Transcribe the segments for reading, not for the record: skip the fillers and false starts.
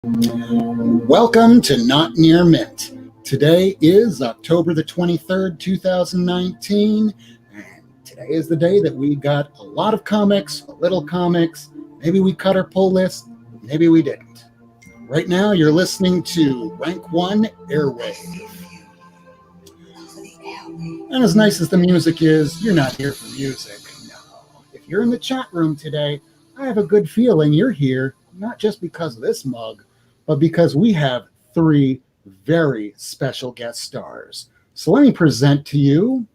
Welcome to Not Near Mint. Today is October the 23rd, 2019, and today is the day that we got a lot of comics, a little comics. Maybe we cut our pull list, maybe we didn't. Right now, you're listening to Rank 1 Airwave. And as nice as the music is, you're not here for music. No. If you're in the chat room today, I have a good feeling you're here, not just because of this mug, but because we have three very special guest stars. So let me present to you,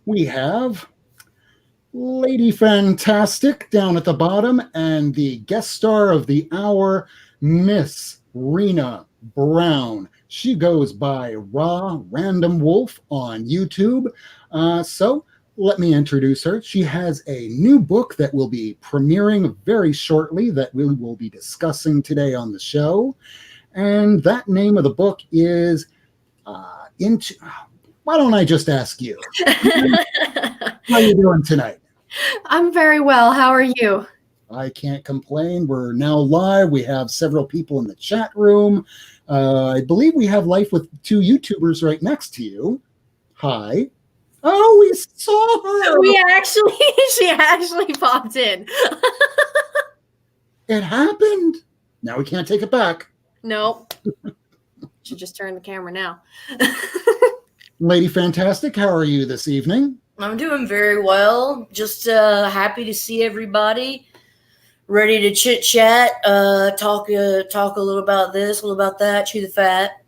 we have Lady Fantastic down at the bottom, and the guest star of the hour, Miss Rina Brown. She goes by Ra RandomWolf on YouTube. So let me introduce her. She has a new book that will be premiering very shortly that we will be discussing today on the show. And that name of the book is Why don't I just ask you? How are you doing tonight? I'm very well. How are you? I can't complain. We're now live. We have several people in the chat room. I believe we have live with two YouTubers right next to you. Hi. Oh, we saw her. She actually popped in. It happened. Now we can't take it back. Nope. Should just turn the camera now. Lady Fantastic, how are you this evening? I'm doing very well. Just happy to see everybody. Ready to chit chat, talk a little about this, a little about that, chew the fat.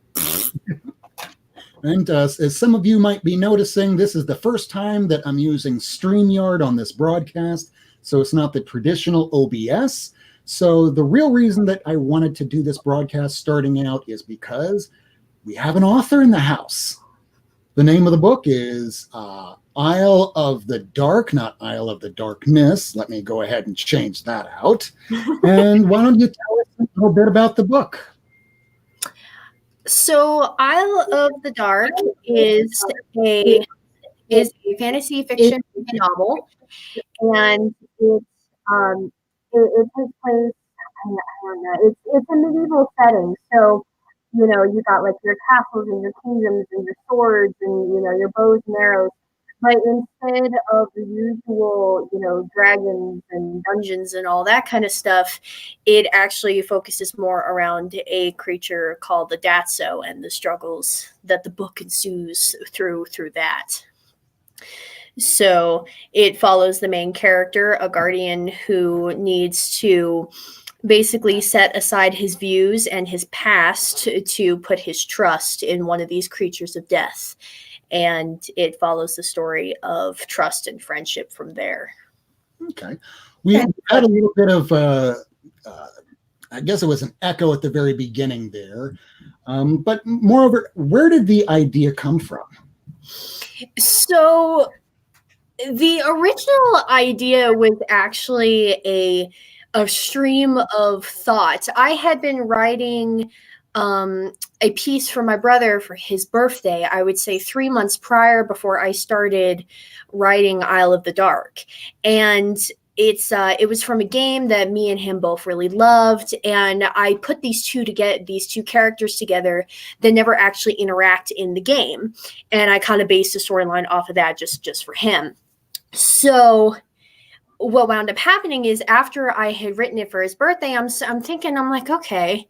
And as some of you might be noticing, this is the first time that I'm using StreamYard on this broadcast, so it's not the traditional OBS. So the real reason that I wanted to do this broadcast starting out is because we have an author in the house. The name of the book is Isle of the Dark, not Isle of the Darkness. Let me go ahead and change that out. And why don't you tell us a little bit about the book? So Isle of the Dark is a fantasy fiction novel, and it takes place. I don't know. It's a medieval setting, so you got like your castles and your kingdoms and your swords and your bows and arrows. But instead of the usual, dragons and dungeons and all that kind of stuff, it actually focuses more around a creature called the Datso and the struggles that the book ensues through that. So it follows the main character, a guardian who needs to basically set aside his views and his past to put his trust in one of these creatures of death. And it follows the story of trust and friendship from there. Okay. We had a little bit of, I guess it was an echo at the very beginning there. But moreover, where did the idea come from? So the original idea was actually a stream of thought. I had been writing a piece for my brother for his birthday, I would say 3 months prior, before I started writing Isle of the Dark. And it was from a game that me and him both really loved. And I put these two characters together that never actually interact in the game. And I kind of based the storyline off of that just for him. So what wound up happening is after I had written it for his birthday, I'm thinking, I'm like, okay,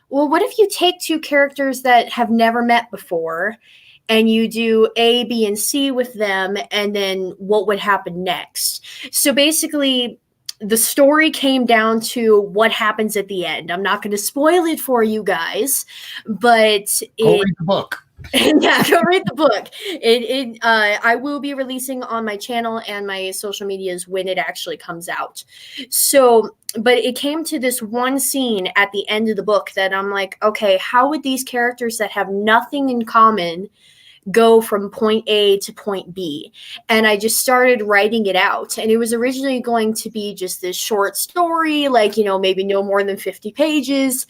well, what if you take two characters that have never met before and you do A, B, and C with them, and then what would happen next? So basically, the story came down to what happens at the end. I'm not going to spoil it for you guys, but Go read the book. Yeah, go read the book. I will be releasing on my channel and my social medias when it actually comes out. So, but it came to this one scene at the end of the book that I'm like, okay, how would these characters that have nothing in common go from point A to point B? And I just started writing it out. And it was originally going to be just this short story, like, maybe no more than 50 pages.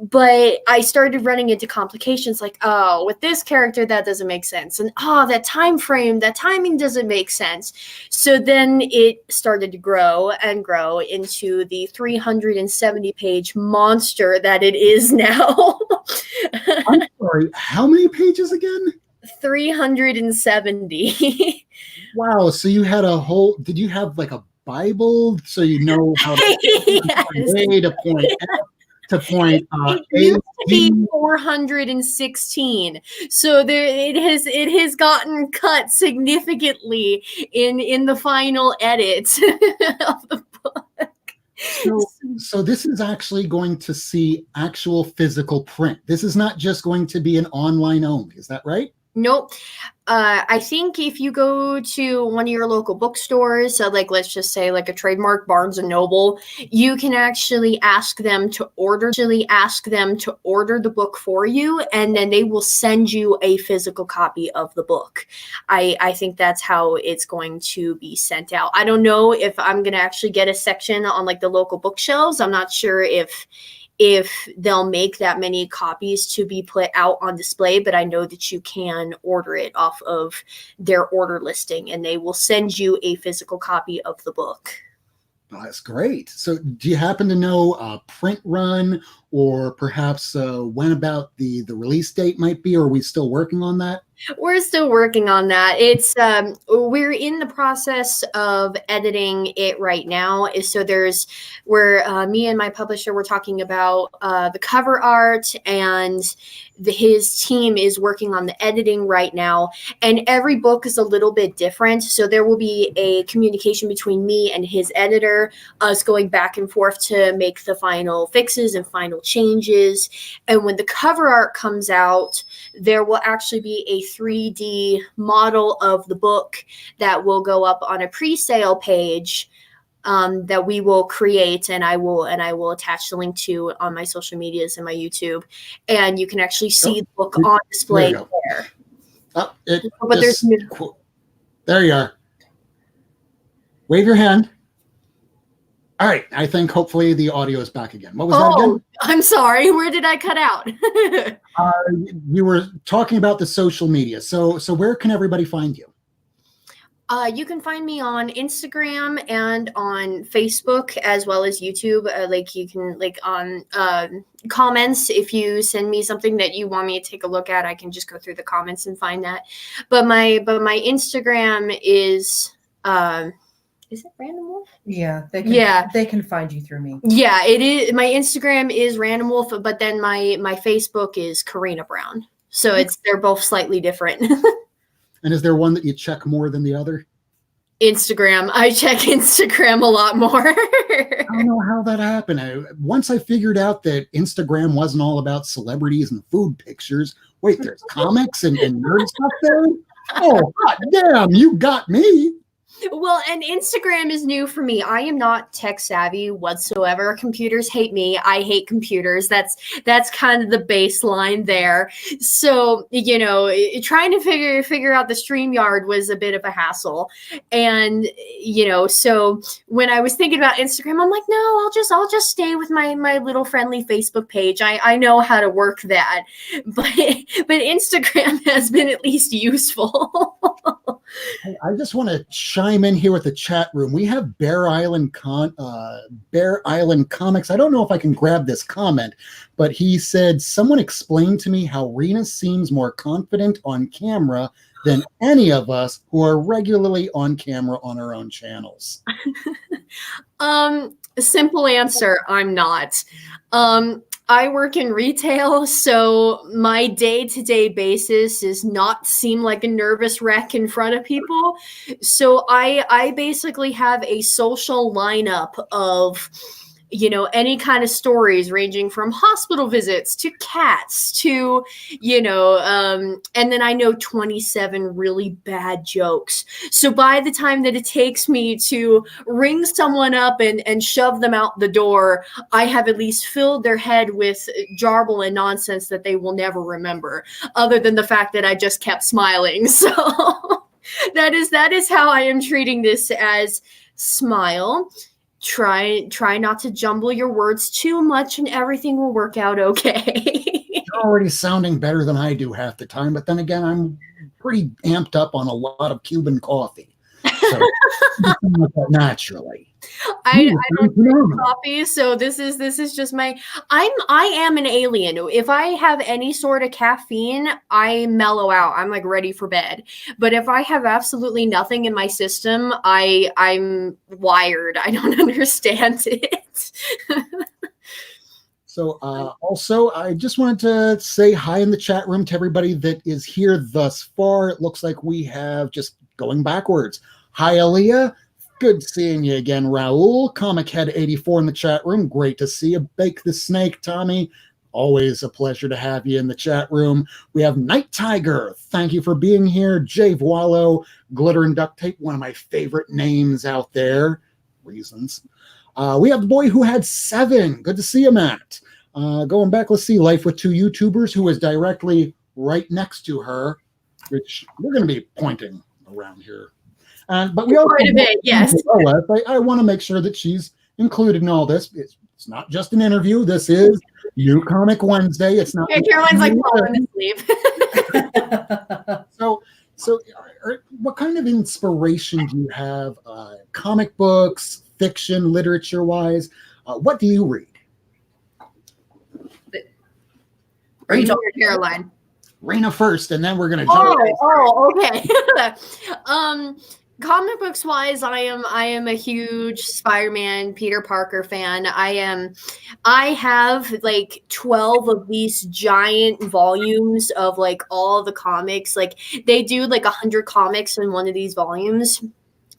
but I started running into complications like, oh, with this character, that doesn't make sense. And that time frame, that timing doesn't make sense. So then it started to grow and grow into the 370 page monster that it is now. I'm sorry, how many pages again? 370. Wow. So you had did you have like a Bible so you know how to Yes. A to point F to point It used to be 416, so it has gotten cut significantly in the final edit of the book. So this is actually going to see actual physical print. This is not just going to be an online only. Is that right? Nope. I think if you go to one of your local bookstores, so like let's just say like a Trademark, Barnes and Noble, you can actually ask them to order the book for you, and then they will send you a physical copy of the book. I think that's how it's going to be sent out. I don't know if I'm going to actually get a section on like the local bookshelves. I'm not sure if they'll make that many copies to be put out on display, but I know that you can order it off of their order listing, and they will send you a physical copy of the book. Oh, that's great. So do you happen to know a print run, or perhaps when about the release date might be, or are we still working on that? We're still working on that. It's we're in the process of editing it right now. So me and my publisher were talking about the cover art, and his team is working on the editing right now. And every book is a little bit different. So there will be a communication between me and his editor, us going back and forth to make the final fixes and final changes. And when the cover art comes out, there will actually be a 3D model of the book that will go up on a pre-sale page that we will create, and I will attach the link to on my social medias and my YouTube, and you can actually see the book on display there. There you are. Wave your hand. All right, I think hopefully the audio is back again. What was that again? I'm sorry. Where did I cut out? You were talking about the social media. So where can everybody find you? You can find me on Instagram and on Facebook, as well as YouTube. You can on comments. If you send me something that you want me to take a look at, I can just go through the comments and find that. But my Instagram is it RandomWolf? Yeah, they can find you through me. Yeah, it is. My Instagram is RandomWolf, but then my Facebook is Rina Brown. So they're both slightly different. And is there one that you check more than the other? Instagram. I check Instagram a lot more. I don't know how that happened. Once I figured out that Instagram wasn't all about celebrities and food pictures. Wait, there's comics and nerd stuff there? Oh, God damn, you got me. Well, and Instagram is new for me. I am not tech savvy whatsoever. Computers hate me. I hate computers. That's kind of the baseline there. So, trying to figure out the StreamYard was a bit of a hassle. And, so when I was thinking about Instagram, I'm like, no, I'll just stay with my little friendly Facebook page. I know how to work that. But Instagram has been at least useful. Hey, I just want to chime in here with the chat room. We have Bear Island Comics. I don't know if I can grab this comment, but he said, someone explained to me how Rina seems more confident on camera than any of us who are regularly on camera on our own channels. Simple answer, I'm not. I work in retail, so my day-to-day basis does not seem like a nervous wreck in front of people. So I basically have a social lineup of, any kind of stories ranging from hospital visits to cats to, and then I know 27 really bad jokes. So by the time that it takes me to ring someone up and shove them out the door, I have at least filled their head with jarble and nonsense that they will never remember, other than the fact that I just kept smiling. So that is how I am treating this, as smile. try not to jumble your words too much, and everything will work out okay. You're already sounding better than I do half the time, but then again, I'm pretty amped up on a lot of Cuban coffee, so naturally. I don't drink coffee, so this is just my. I am an alien. If I have any sort of caffeine, I mellow out. I'm like ready for bed. But if I have absolutely nothing in my system, I'm wired. I don't understand it. So also, I just wanted to say hi in the chat room to everybody that is here thus far. It looks like we have, just going backwards, hi, Aaliyah. Good seeing you again, Raul. Comic Head 84 in the chat room. Great to see you. Bake the Snake, Tommy. Always a pleasure to have you in the chat room. We have Night Tiger. Thank you for being here. Jay Voillo, Glitter and Duct Tape, one of my favorite names out there. Reasons. We have the boy who had 7. Good to see you, Matt. Going back, let's see. Life with 2 YouTubers, who is directly right next to her, which we're going to be pointing around here. But we also, yes. I want to make sure that she's included in all this. It's not just an interview. This is New Comic Wednesday. It's not. Yeah, Caroline's like falling asleep. So, what kind of inspiration do you have? Comic books, fiction, literature-wise, what do you read? Are you talking Caroline? Rina first, and then we're gonna jump. Okay. Comic books wise, I am a huge Spider-Man, Peter Parker fan. I have like 12 of these giant volumes of like all the comics. Like they do like 100 comics in one of these volumes.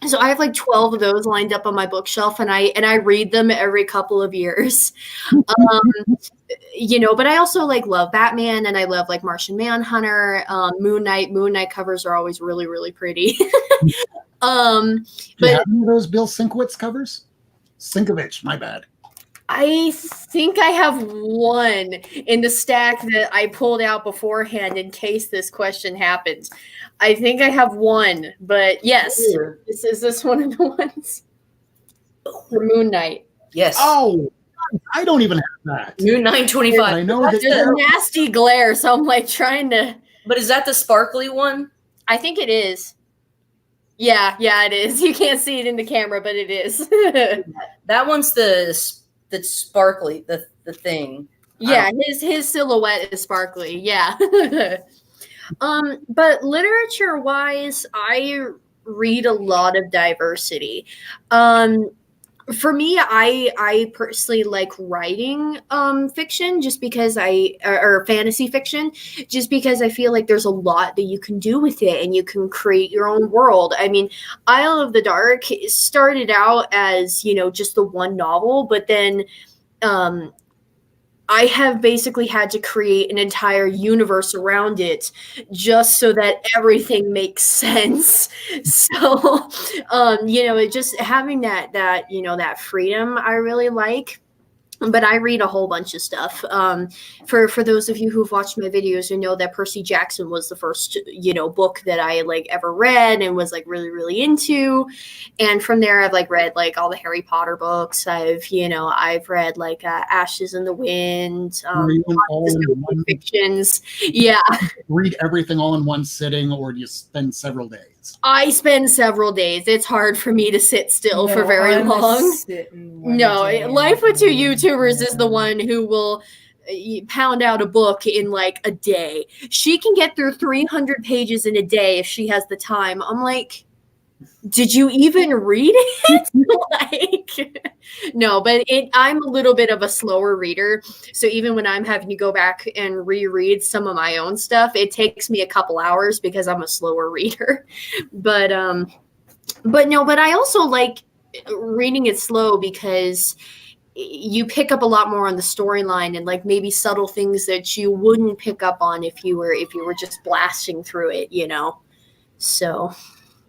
So I have like 12 of those lined up on my bookshelf, and I read them every couple of years. But I also like love Batman, and I love like Martian Manhunter, Moon Knight. Moon Knight covers are always really, really pretty. Do you have any of those Bill Sienkiewicz covers? Sienkiewicz, my bad. I think I have one in the stack that I pulled out beforehand in case this question happens. I think I have one, but yes, is this one of the ones for Moon Knight? Yes. Oh, I don't even have that. Moon 925. I know there's a nasty glare, so I'm like trying to. But is that the sparkly one? I think it is. Yeah, it is. You can't see it in the camera, but it is. That one's the sparkly, the thing. Yeah, his silhouette is sparkly. Yeah. But literature wise, I read a lot of diversity. For me, I personally like writing fiction just because or fantasy fiction, just because I feel like there's a lot that you can do with it and you can create your own world. I mean, Isle of the Dark started out as, just the one novel, but then I have basically had to create an entire universe around it just so that everything makes sense. So, just having that freedom I really like. But I read a whole bunch of stuff. For those of you who've watched my videos, you know that Percy Jackson was the first, book that I like ever read and was like really, really into. And from there, I've like read like all the Harry Potter books. I've read like Ashes in the Wind, fictions. Yeah. Read everything all in one sitting, or do you spend several days? I spend several days. It's hard for me to sit still for very long. No, Life with 2 YouTubers is the one who will pound out a book in like a day. She can get through 300 pages in a day if she has the time. I'm like, did you even read it? No, but I'm a little bit of a slower reader. So even when I'm having to go back and reread some of my own stuff, it takes me a couple hours because I'm a slower reader. But I also like reading it slow because you pick up a lot more on the storyline and like maybe subtle things that you wouldn't pick up on if you were just blasting through it, So,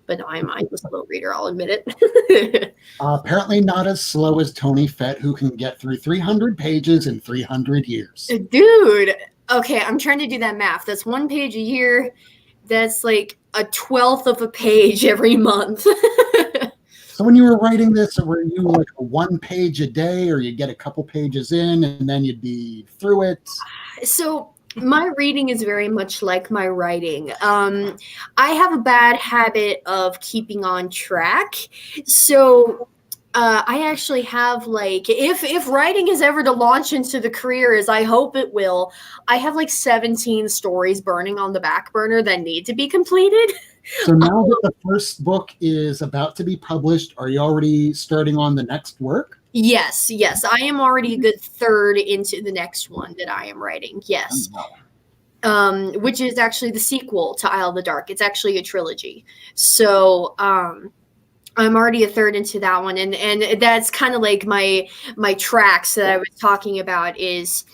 but I'm a slow reader, I'll admit it. Apparently not as slow as Tony Fett, who can get through 300 pages in 300 years. Dude, okay, I'm trying to do that math. That's 1 page a year. That's like a 12th of a page every month. So when you were writing this, were you like a 1 page a day, or you get a couple pages in and then you'd be through it? So my reading is very much like my writing. I have a bad habit of keeping on track. So I actually have like, if writing is ever to launch into the career, as I hope it will, I have like 17 stories burning on the back burner that need to be completed. So now that the first book is about to be published, are you already starting on the next work? Yes. I am already a good third into the next one that I am writing. Yes. Which is actually the sequel to Isle of the Dark. It's actually a trilogy. So I'm already a third into that one. And that's kind of like my tracks that I was talking about is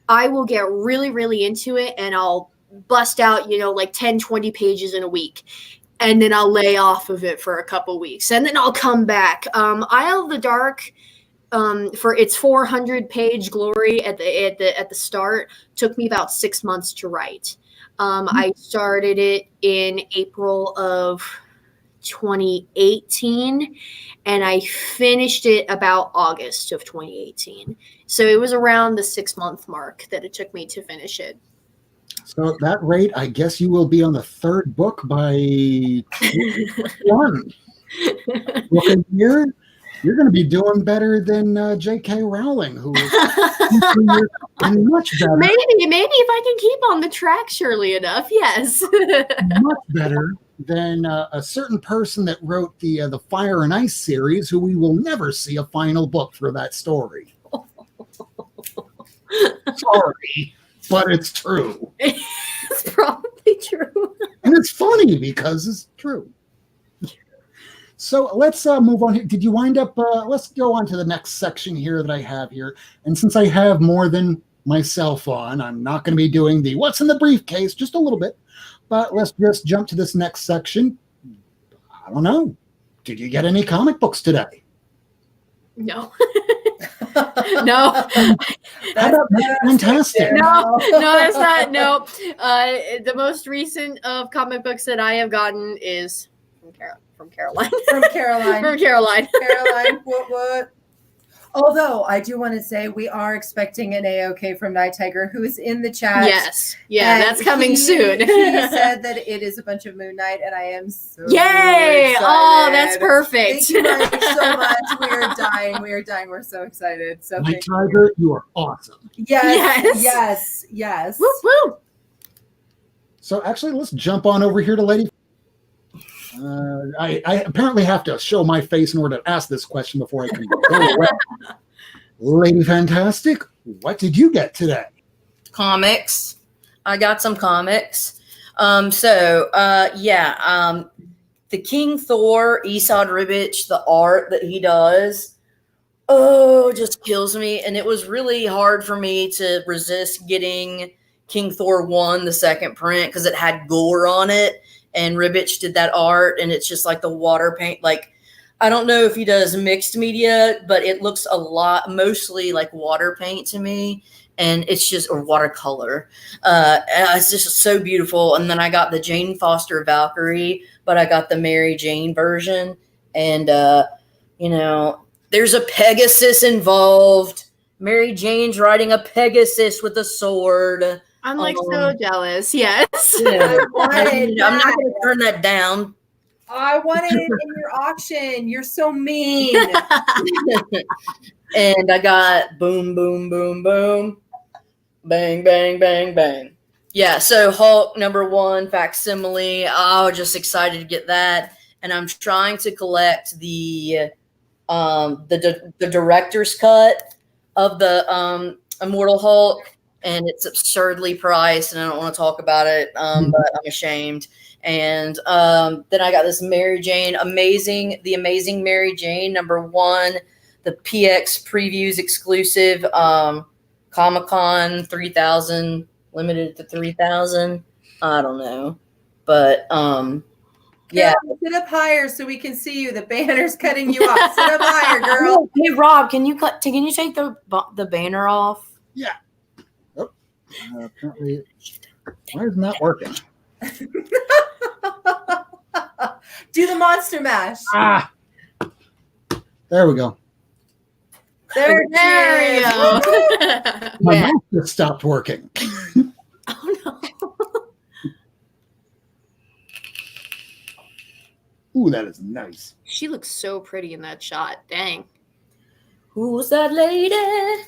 I will get really, really into it and I'll bust out, like 10, 20 pages in a week. And then I'll lay off of it for a couple weeks. And then I'll come back. Isle of the Dark, for its 400-page glory at the start, took me about 6 months to write. I started it in April of 2018, and I finished it about August of 2018. So it was around the 6-month mark that it took me to finish it. So at that rate, I guess you will be on the third book by 1 book a year. You're going to be doing better than J.K. Rowling, who is much better. Maybe if I can keep on the track surely enough, yes. Much better than a certain person that wrote the Fire and Ice series, who we will never see a final book for that story. Sorry, but it's true. It's probably true. And it's funny because it's true. So let's move on here. Did you wind up, let's go on to the next section here that I have here. And since I have more than myself on, I'm not going to be doing the what's in the briefcase, just a little bit. But let's just jump to this next section. I don't know. Did you get any comic books today? No. No. How about Fantastic? No, it's not. No. The most recent of comic books that I have gotten is from Caroline. From Caroline. From Caroline. Caroline, what? Although I do want to say we are expecting an AOK from Night Tiger, who is in the chat. Yes. Yeah, and that's coming soon. He said that it is a bunch of Moon Knight, and I am so Yay! excited. Oh, that's perfect. Thank you guys so much. We are dying. We're so excited. So Night Tiger, you are awesome. Yes. Woo, woo. So actually, let's jump on over here to Lady. I apparently have to show my face in order to ask this question before I can go away. Lady Fantastic, what did you get today? Comics. I got some comics. The King Thor, Esad Ribic, the art that he does, just kills me. And it was really hard for me to resist getting King Thor 1, the second print, because it had gore on it. And Ribic did that art, and it's just like the water paint. Like, I don't know if he does mixed media, but it looks mostly like water paint to me. And it's just, or watercolor. It's just so beautiful. And then I got the Jane Foster Valkyrie, but I got the Mary Jane version. And, there's a Pegasus involved. Mary Jane's riding a Pegasus with a sword. I'm like so jealous. Yes. Yeah. I'm not going to turn that down. I wanted it in your auction. You're so mean. And I got boom, boom, boom, boom, bang, bang, bang, bang. Yeah. So Hulk #1 facsimile. I was just excited to get that, and I'm trying to collect the director's cut of the Immortal Hulk. And it's absurdly priced, and I don't want to talk about it, but I'm ashamed. And then I got this Mary Jane, the Amazing Mary Jane #1, the PX Previews exclusive, Comic-Con 3000, limited to 3,000. I don't know, but yeah. Sit up higher so we can see you. The banner's cutting you off. Sit up higher, girl. Hey Rob, can you take the banner off? Yeah. Apparently, why isn't that working? Do the monster mash. There we go. There There you go. My Yeah. mouth just stopped working. Oh no. Ooh, that is nice. She looks so pretty in that shot. Dang. Who's that lady?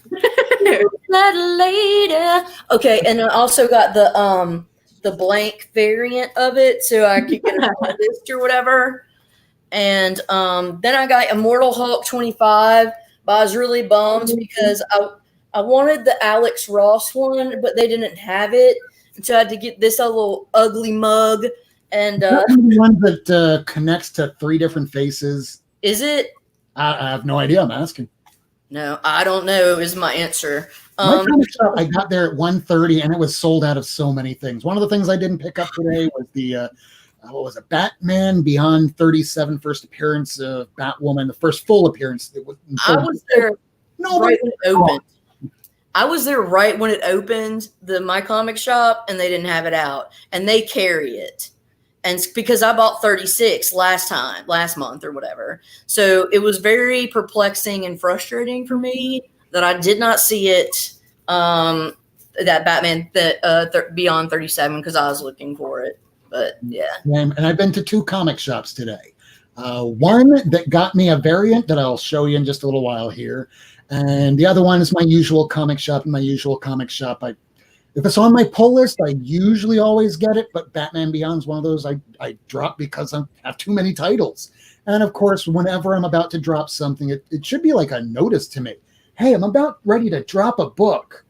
Who's that lady? Okay, and I also got the blank variant of it, so I could get a list or whatever. And then I got Immortal Hulk 25, but I was really bummed because I wanted the Alex Ross one, but they didn't have it, and so I had to get this little ugly mug. And Is that the one that connects to 3 different faces? is it? I have no idea. I'm asking. No, I don't know. Is my answer. My comic shop, I got there at 1:30 and it was sold out of so many things. One of the things I didn't pick up today was the what was it? Batman Beyond 37 first appearance of Batwoman, the first full appearance. I was there No, right when it opened. I was there right when it opened, my comic shop, and they didn't have it out, and they carry it. And it's because I bought 36 last month or whatever. So it was very perplexing and frustrating for me that I did not see it, that Batman Beyond 37, because I was looking for it. But yeah. And I've been to 2 comic shops today. One that got me a variant that I'll show you in just a little while here. And the other one is my usual comic shop. In my usual comic shop, if it's on my pull list, I usually always get it. But Batman Beyond's one of those I drop because I have too many titles. And of course, whenever I'm about to drop something, it should be like a notice to me. Hey, I'm about ready to drop a book.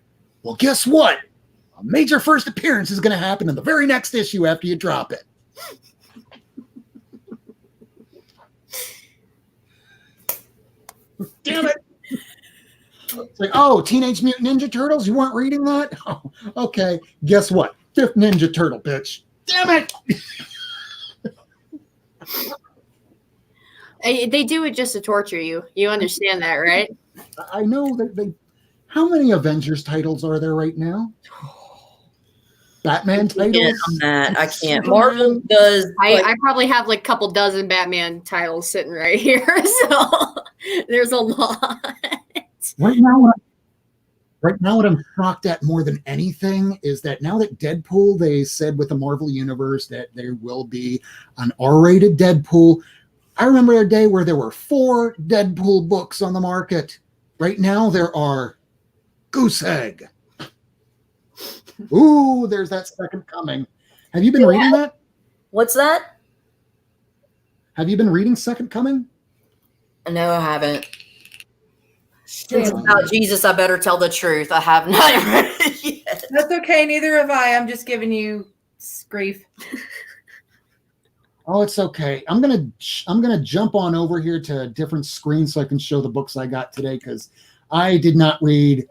Well, guess what? A major first appearance is going to happen in the very next issue after you drop it. Damn it. It's like, oh, Teenage Mutant Ninja Turtles? You weren't reading that? Oh, okay. Guess what? 5th Ninja Turtle, bitch. Damn it. They do it just to torture you. You understand that, right? I know that how many Avengers titles are there right now? Batman titles? I can't. Superman? Marvel does. I probably have like a couple dozen Batman titles sitting right here. So there's a lot. Right now, what I'm shocked at more than anything is that now that Deadpool, they said with the Marvel Universe that there will be an R-rated Deadpool. I remember a day where there were 4 Deadpool books on the market. Right now, there are Goose Egg. Ooh, there's that Second Coming. Have you been reading that? What's that? Have you been reading Second Coming? No, I haven't. Since it's about Jesus, I better tell the truth. I have not read it yet. That's okay. Neither have I. I'm just giving you grief. Oh, it's okay. I'm gonna jump on over here to a different screen so I can show the books I got today because I did not read,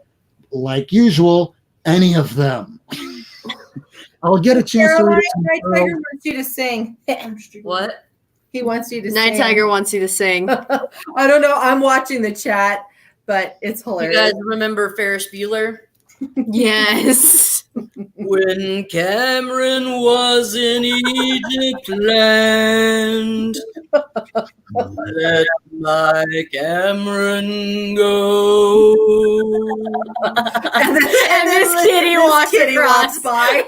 like usual, any of them. I'll get a chance to read it. Night Tiger wants you to sing. What? He wants you to Night sing. Tiger wants you to sing. I don't know. I'm watching the chat, but it's You hilarious. guys remember Ferris Bueller? Yes. When Cameron was in Egypt land, let my Cameron go. and this kitty walks across. by.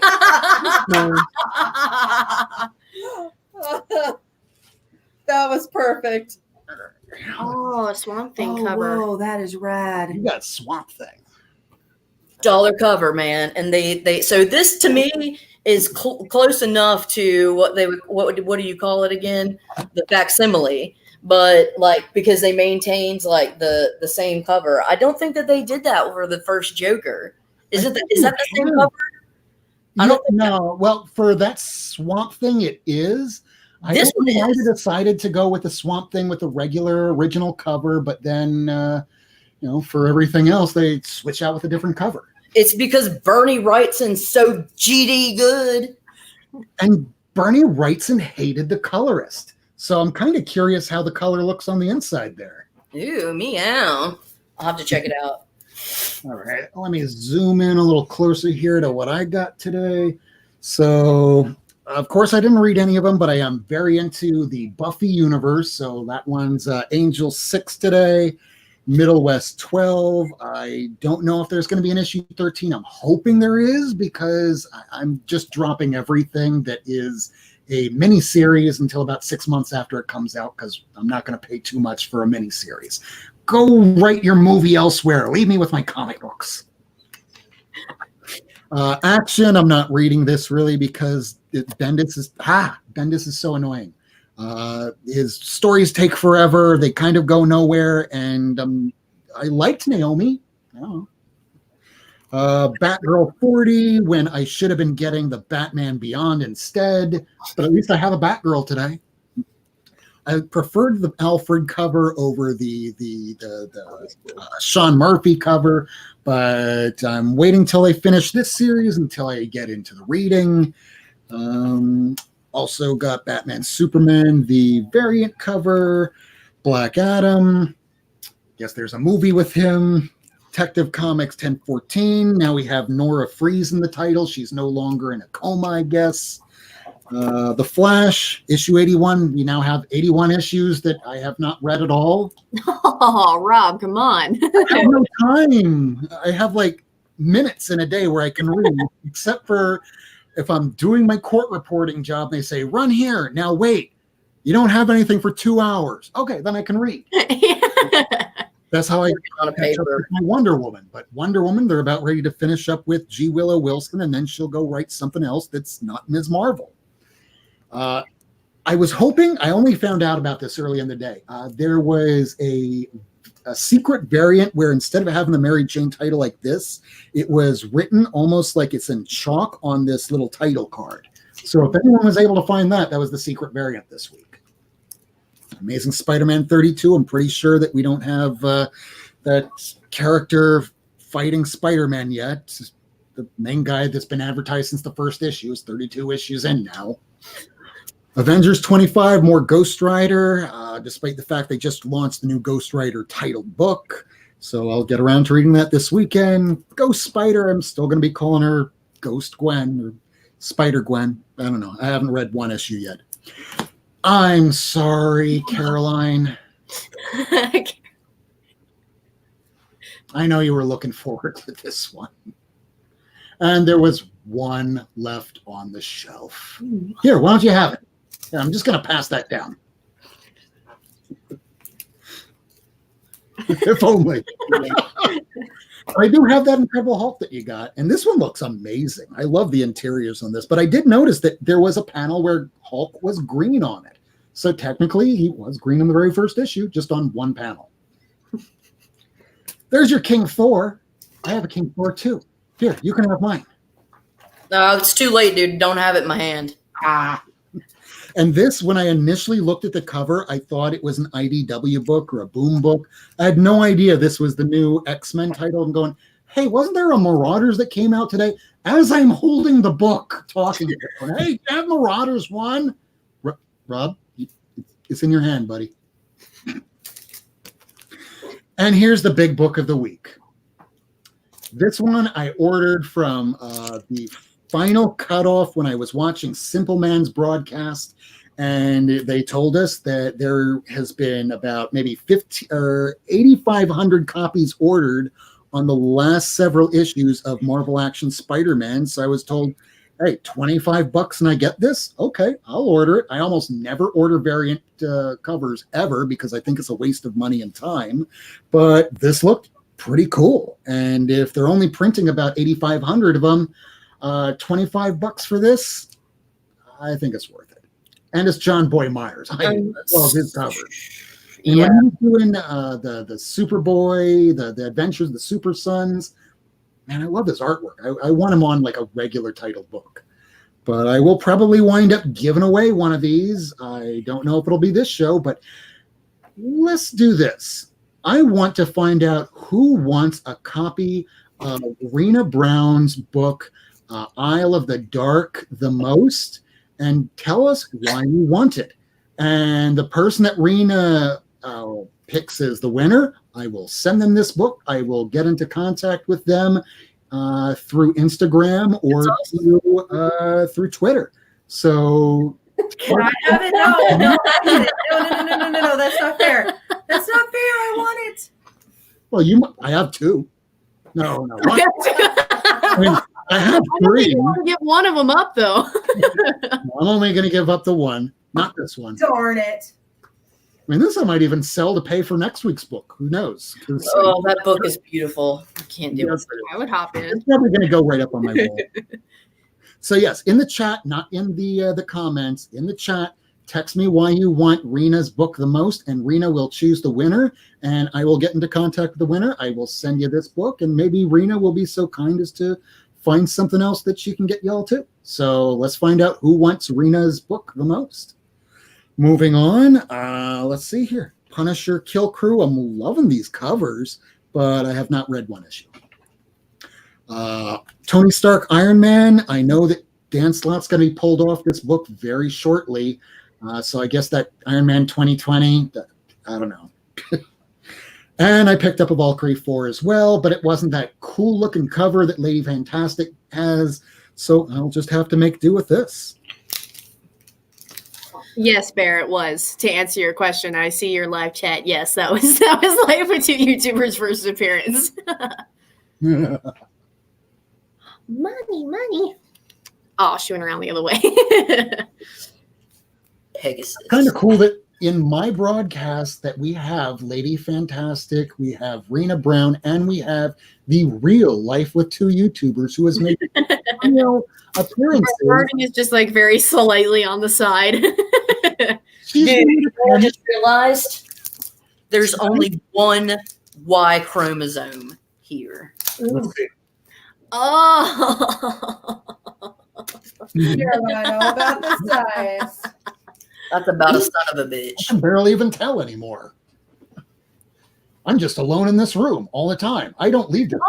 That was perfect. Oh, a Swamp Thing cover. Whoa, that is rad. You got Swamp Thing. Dollar cover, man, and they so this to me is close enough to what do you call it again? The facsimile, but like because they maintains like the same cover. I don't think that they did that for the first Joker. Is that the same cover? I don't think know. Well, for that Swamp Thing, it is. This one I is. decided to go with the Swamp Thing with the regular original cover, but then for everything else, they switch out with a different cover. It's because Bernie Wrightson's so GD good. And Bernie Wrightson hated the colorist. So I'm kind of curious how the color looks on the inside there. Ooh, meow. I'll have to check it out. All right, let me zoom in a little closer here to what I got today. So Of course, I didn't read any of them, but I am very into the Buffy universe. So that one's Angel 6 today, Middle West 12. I don't know if there's going to be an issue 13. I'm hoping there is because I'm just dropping everything that is a mini series until about 6 months after it comes out because I'm not going to pay too much for a mini series. Go write your movie elsewhere. Leave me with my comic books. Action, I'm not reading this really because Bendis is so annoying. His stories take forever. They kind of go nowhere. And I liked Naomi. I don't know. Batgirl 40 when I should have been getting the Batman Beyond instead. But at least I have a Batgirl today. I preferred the Alfred cover over the Sean Murphy cover, but I'm waiting till they finish this series until I get into the reading. Also got Batman Superman, the variant cover, Black Adam. Guess there's a movie with him. Detective Comics 1014. Now we have Nora Freeze in the title. She's no longer in a coma, I guess. The Flash, issue 81. We now have 81 issues that I have not read at all. Oh, Rob, come on. I have no time. I have like minutes in a day where I can read, except for if I'm doing my court reporting job, they say, run here. Now, wait, you don't have anything for 2 hours. Okay, then I can read. That's how I on a catch up with my Wonder Woman. But Wonder Woman, they're about ready to finish up with G. Willow Wilson, and then she'll go write something else that's not Ms. Marvel. I was hoping, I only found out about this early in the day. There was a secret variant where instead of having the Mary Jane title like this, it was written almost like it's in chalk on this little title card. So if anyone was able to find that, that was the secret variant this week. Amazing Spider-Man 32. I'm pretty sure that we don't have that character fighting Spider-Man yet. The main guy that's been advertised since the first issue is 32 issues in now. Avengers 25, more Ghost Rider, despite the fact they just launched the new Ghost Rider titled book. So I'll get around to reading that this weekend. Ghost Spider, I'm still going to be calling her Ghost Gwen or Spider Gwen. I don't know. I haven't read one issue yet. I'm sorry, Caroline. I know you were looking forward to this one. And there was one left on the shelf. Here, why don't you have it? Here, I'm just going to pass that down. If only. I do have that Incredible Hulk that you got, and this one looks amazing. I love the interiors on this, but I did notice that there was a panel where Hulk was green on it. So technically, he was green in the very first issue, just on one panel. There's your King Thor. I have a King Thor too. Here, you can have mine. No, it's too late, dude. Don't have it in my hand. And this, when I initially looked at the cover, I thought it was an IDW book or a Boom book. I had no idea this was the new X-Men title. I'm going, hey, wasn't there a Marauders that came out today? As I'm holding the book, talking to it, hey, have Marauders 1? Rob, it's in your hand, buddy. And here's the big book of the week. This one I ordered from the final cutoff when I was watching Simple Man's broadcast, and they told us that there has been about maybe 8,500 copies ordered on the last several issues of Marvel Action Spider-Man. So I was told, hey, $25 and I get this? Okay, I'll order it. I almost never order variant covers ever because I think it's a waste of money and time, but this looked pretty cool. And if they're only printing about 8,500 of them, $25 for this, I think it's worth it. And it's Jonboy Meyers. I love his covers. And when he's doing the Superboy, the Adventures, the Super Sons, man, I love his artwork. I want him on like a regular titled book. But I will probably wind up giving away one of these. I don't know if it'll be this show, but let's do this. I want to find out who wants a copy of Rina Brown's book, Isle of the Dark, the most, and tell us why you want it. And the person that Rina picks as the winner, I will send them this book. I will get into contact with them through Instagram or through Twitter. So Can I have it? No, no. That's not fair. That's not fair. I want it. well, I have two. No. I mean, I have I don't think three. you want to give one of them up, though. I'm only going to give up the one, not this one. Darn it. I mean, this I might even sell to pay for next week's book. Who knows? Oh, that book is beautiful. I can't do it. I would hop in. It's probably going to go right up on my wall. So yes, in the chat, not in the comments, in the chat, text me why you want Rina's book the most, and Rina will choose the winner, and I will get into contact with the winner. I will send you this book, and maybe Rina will be so kind as to find something else that she can get y'all too. So let's find out who wants Rina's book the most. Moving on, let's see here. Punisher Kill Crew. I'm loving these covers, but I have not read one issue. Tony Stark Iron Man. I know that Dan Slott's going to be pulled off this book very shortly. So I guess that Iron Man 2020, I don't know. And I picked up a Valkyrie 4 as well, but it wasn't that cool looking cover that Lady Fantastic has. So I'll just have to make do with this. Yes, Bear, it was. To answer your question, I see your live chat. Yes, that was Life with Two YouTubers' first appearance. Money. Oh, she went around the other way. Pegasus. Kind of cool that in my broadcast that we have Lady Fantastic, we have Rina Brown, and we have the real Life with Two YouTubers who has made appearances. Garden is just like very slightly on the side. I just realized there's only one Y chromosome here. Let's see. Oh. You're right all about the size. That's about a son of a I bitch. can barely even tell anymore. I'm just alone in this room all the time. I don't leave this.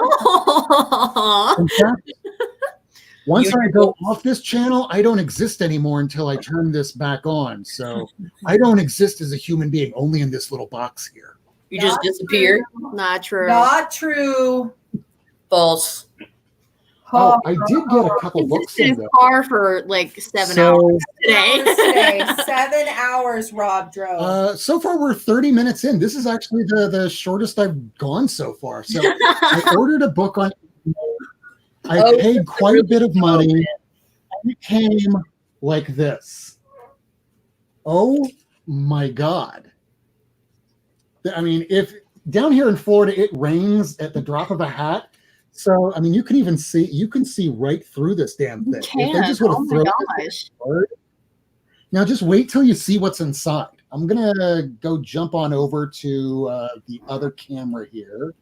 In fact, once I go off this channel, I don't exist anymore until I turn this back on. So I don't exist as a human being, only in this little box here. You just disappeared. Not true. Not true. False. Oh, I did get a couple books in His though. car for like 7 hours today. 7 hours Rob drove. So far, we're 30 minutes in. This is actually the shortest I've gone so far. So I ordered a book on. I paid quite a bit of money. And it came like this. Oh my God. I mean, if down here in Florida, it rains at the drop of a hat. So, I mean, you can see right through this damn thing. You can. Oh my gosh. Now, just wait till you see what's inside. I'm going to go jump on over to the other camera here.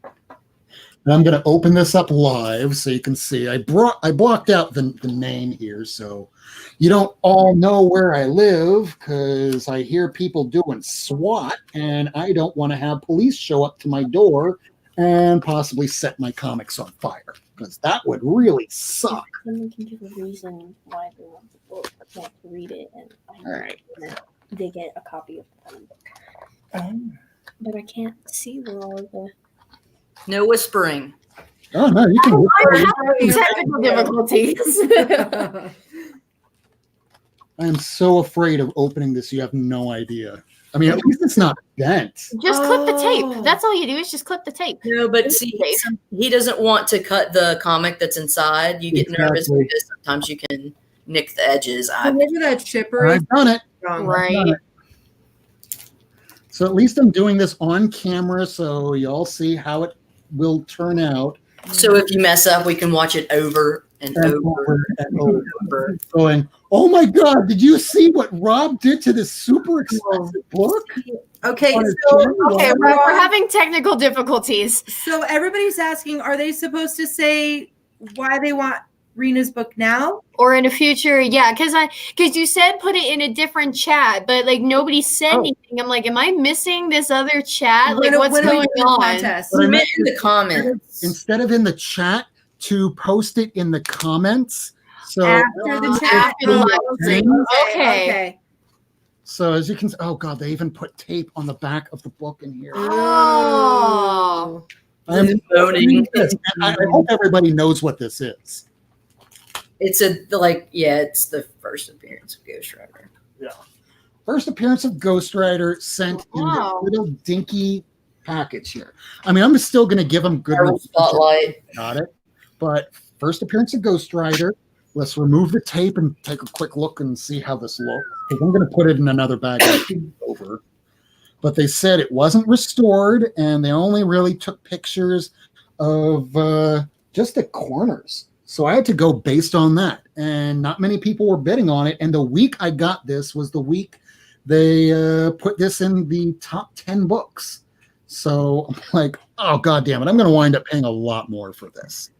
And I'm going to open this up live so you can see. I blocked out the name here so you don't all know where I live because I hear people doing SWAT and I don't want to have police show up to my door and possibly set my comics on fire because that would really suck. Someone can give a reason why they want the book, but they have to read it, and All right. they get a copy of the book. But I can't see where all of the. No whispering. Oh no, you can. I'm having technical difficulties. I am so afraid of opening this. You have no idea. I mean, at least it's not bent. Just clip the tape. That's all you do is just clip the tape. No, but see, he doesn't want to cut the comic that's inside. You get nervous because sometimes you can nick the edges. Remember that chipper? I've done it. Right. So at least I'm doing this on camera so y'all see how it will turn out. So if you mess up, we can watch it over and over and over. Going, oh my God, did you see what Rob did to this super expensive book? Okay, Okay, we're having technical difficulties. So everybody's asking, are they supposed to say why they want Rina's book now? Or in the future, yeah, because you said put it in a different chat, but like nobody said anything. I'm like, am I missing this other chat? Like, what's going on? I meant in the comments. Instead of in the chat, to post it in the comments. So After the chat. After the live thing. Okay. So as you can see, oh God, they even put tape on the back of the book in here. Oh. I'm moaning. I hope everybody knows what this is. It's it's the first appearance of Ghost Rider. Yeah. First appearance of Ghost Rider sent in this little dinky package here. I mean, I'm still going to give him good spotlight. Got it. But first appearance of Ghost Rider. Let's remove the tape and take a quick look and see how this looks. Because I'm going to put it in another bag over. But they said it wasn't restored, and they only really took pictures of just the corners. So I had to go based on that. And not many people were bidding on it. And the week I got this was the week they put this in the top 10 books. So I'm like, oh, God damn it. I'm going to wind up paying a lot more for this.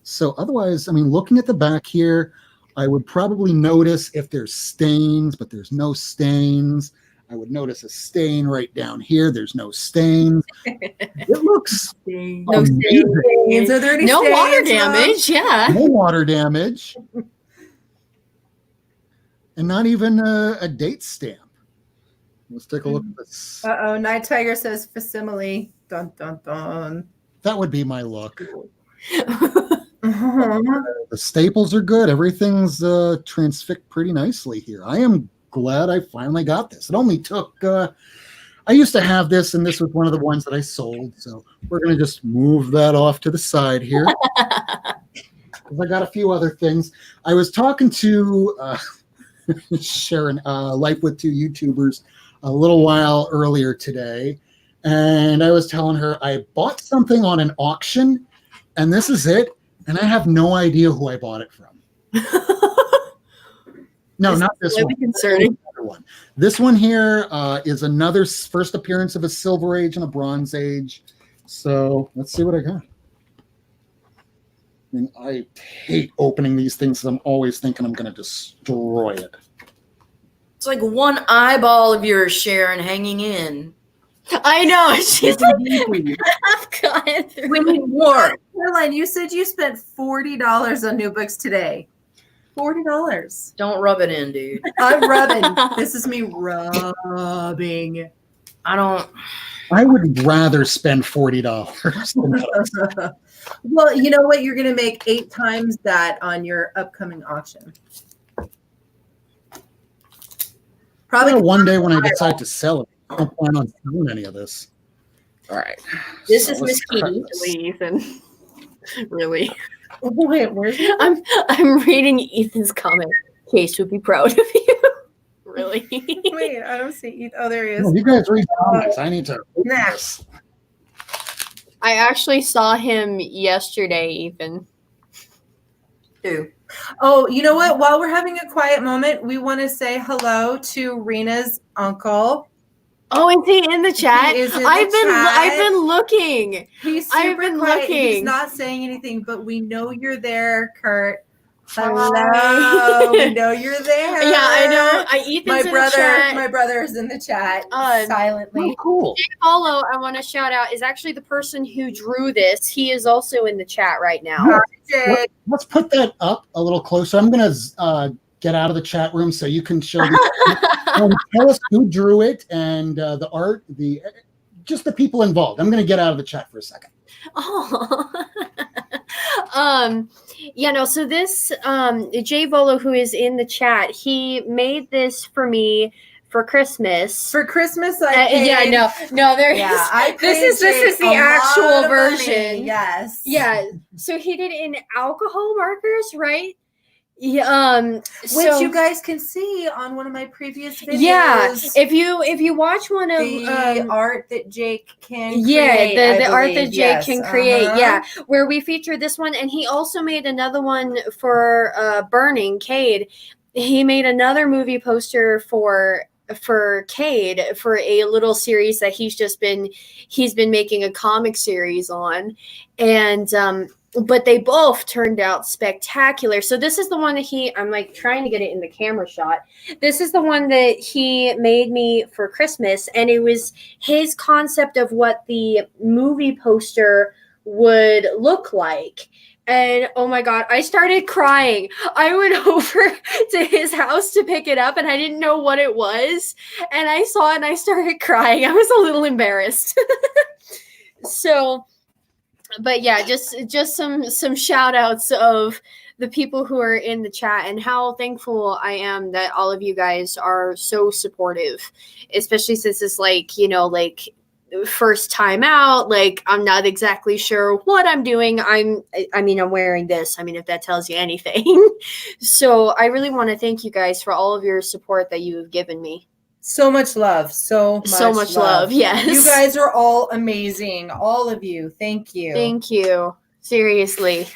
So otherwise, I mean, looking at the back here, I would probably notice if there's stains, but there's no stains. I would notice a stain right down here. There's no stains. It looks no stains. Are there any no stains, water damage. Yeah. No water damage. And not even a date stamp. Let's take a look at this. Uh-oh, Night Tiger says facsimile. Dun, dun, dun. That would be my look. The staples are good. Everything's transfixed pretty nicely here. I am glad I finally got this. It only took, I used to have this, and this was one of the ones that I sold. So we're going to just move that off to the side here. Because I got a few other things. I was talking to Sharon, Life with Two YouTubers, a little while earlier today. And I was telling her I bought something on an auction, and this is it. And I have no idea who I bought it from. No, not this one. Concerning. This one here is another first appearance of a Silver Age and a Bronze Age. So let's see what I got. I mean, I hate opening these things because I'm always thinking I'm going to destroy it. It's like one eyeball of yours, Sharon, hanging in. I know. She's like, I've gone through. We need more. Caroline, you said you spent $40 on new books today. $40. Don't rub it in, dude. I'm rubbing. This is me rubbing. I would rather spend $40. Well, you know what? You're going to make 8 times that on your upcoming auction. Probably one day when I decide to sell it. I don't plan on selling any of this. All right. This is Miss Kitty. Really, Ethan. Really. Wait, where's it? I'm reading Ethan's comment. Case would be proud of you. Really. Wait, I don't see Ethan. Oh, there he is. No, you guys read comments. I need to open this. I actually saw him yesterday, Ethan. Who? Oh, you know what? While we're having a quiet moment, we want to say hello to Rena's uncle. Oh, is he in the chat? He is in I've the chat. I've been looking. He's I've super been quiet. looking. He's not saying anything, but we know you're there, Kurt. Hello. We know you're there. Yeah, I know. Ethan's in the chat. My brother is in the chat silently. Oh, cool. Jake Follow, I want to shout out, is actually the person who drew this. He is also in the chat right now. Let's put that up a little closer. I'm going to get out of the chat room so you can show the tell us who drew it and the art, just the people involved. I'm going to get out of the chat for a second. Oh. So this Jay Volo, who is in the chat, he made this for me for Christmas. For Christmas, no, there is. Yeah, this is the actual version. Money. Yes. Yeah. So he did it in alcohol markers, right? Yeah. Which you guys can see on one of my previous videos. Yeah. If you watch one of the art that Jake can create. Yeah, the art that Jake can create. Yeah. Where we feature this one, and he also made another one for Burning Cade. He made another movie poster for Cade for a little series that he's been making a comic series on, and but they both turned out spectacular. So this is the one that I'm like trying to get it in the camera shot. This is the one that he made me for Christmas, and it was his concept of what the movie poster would look like. And oh my God, I started crying. I went over to his house to pick it up, and I didn't know what it was. And I saw it and I started crying. I was a little embarrassed. So, but yeah, just some shout outs of the people who are in the chat and how thankful I am that all of you guys are so supportive, especially since it's like, you know, like first time out, like I'm not exactly sure what I'm doing. I'm wearing this. I mean, if that tells you anything. So I really want to thank you guys for all of your support that you have given me. So much love. So much love. Yes. You guys are all amazing. All of you. Thank you. Thank you. Seriously.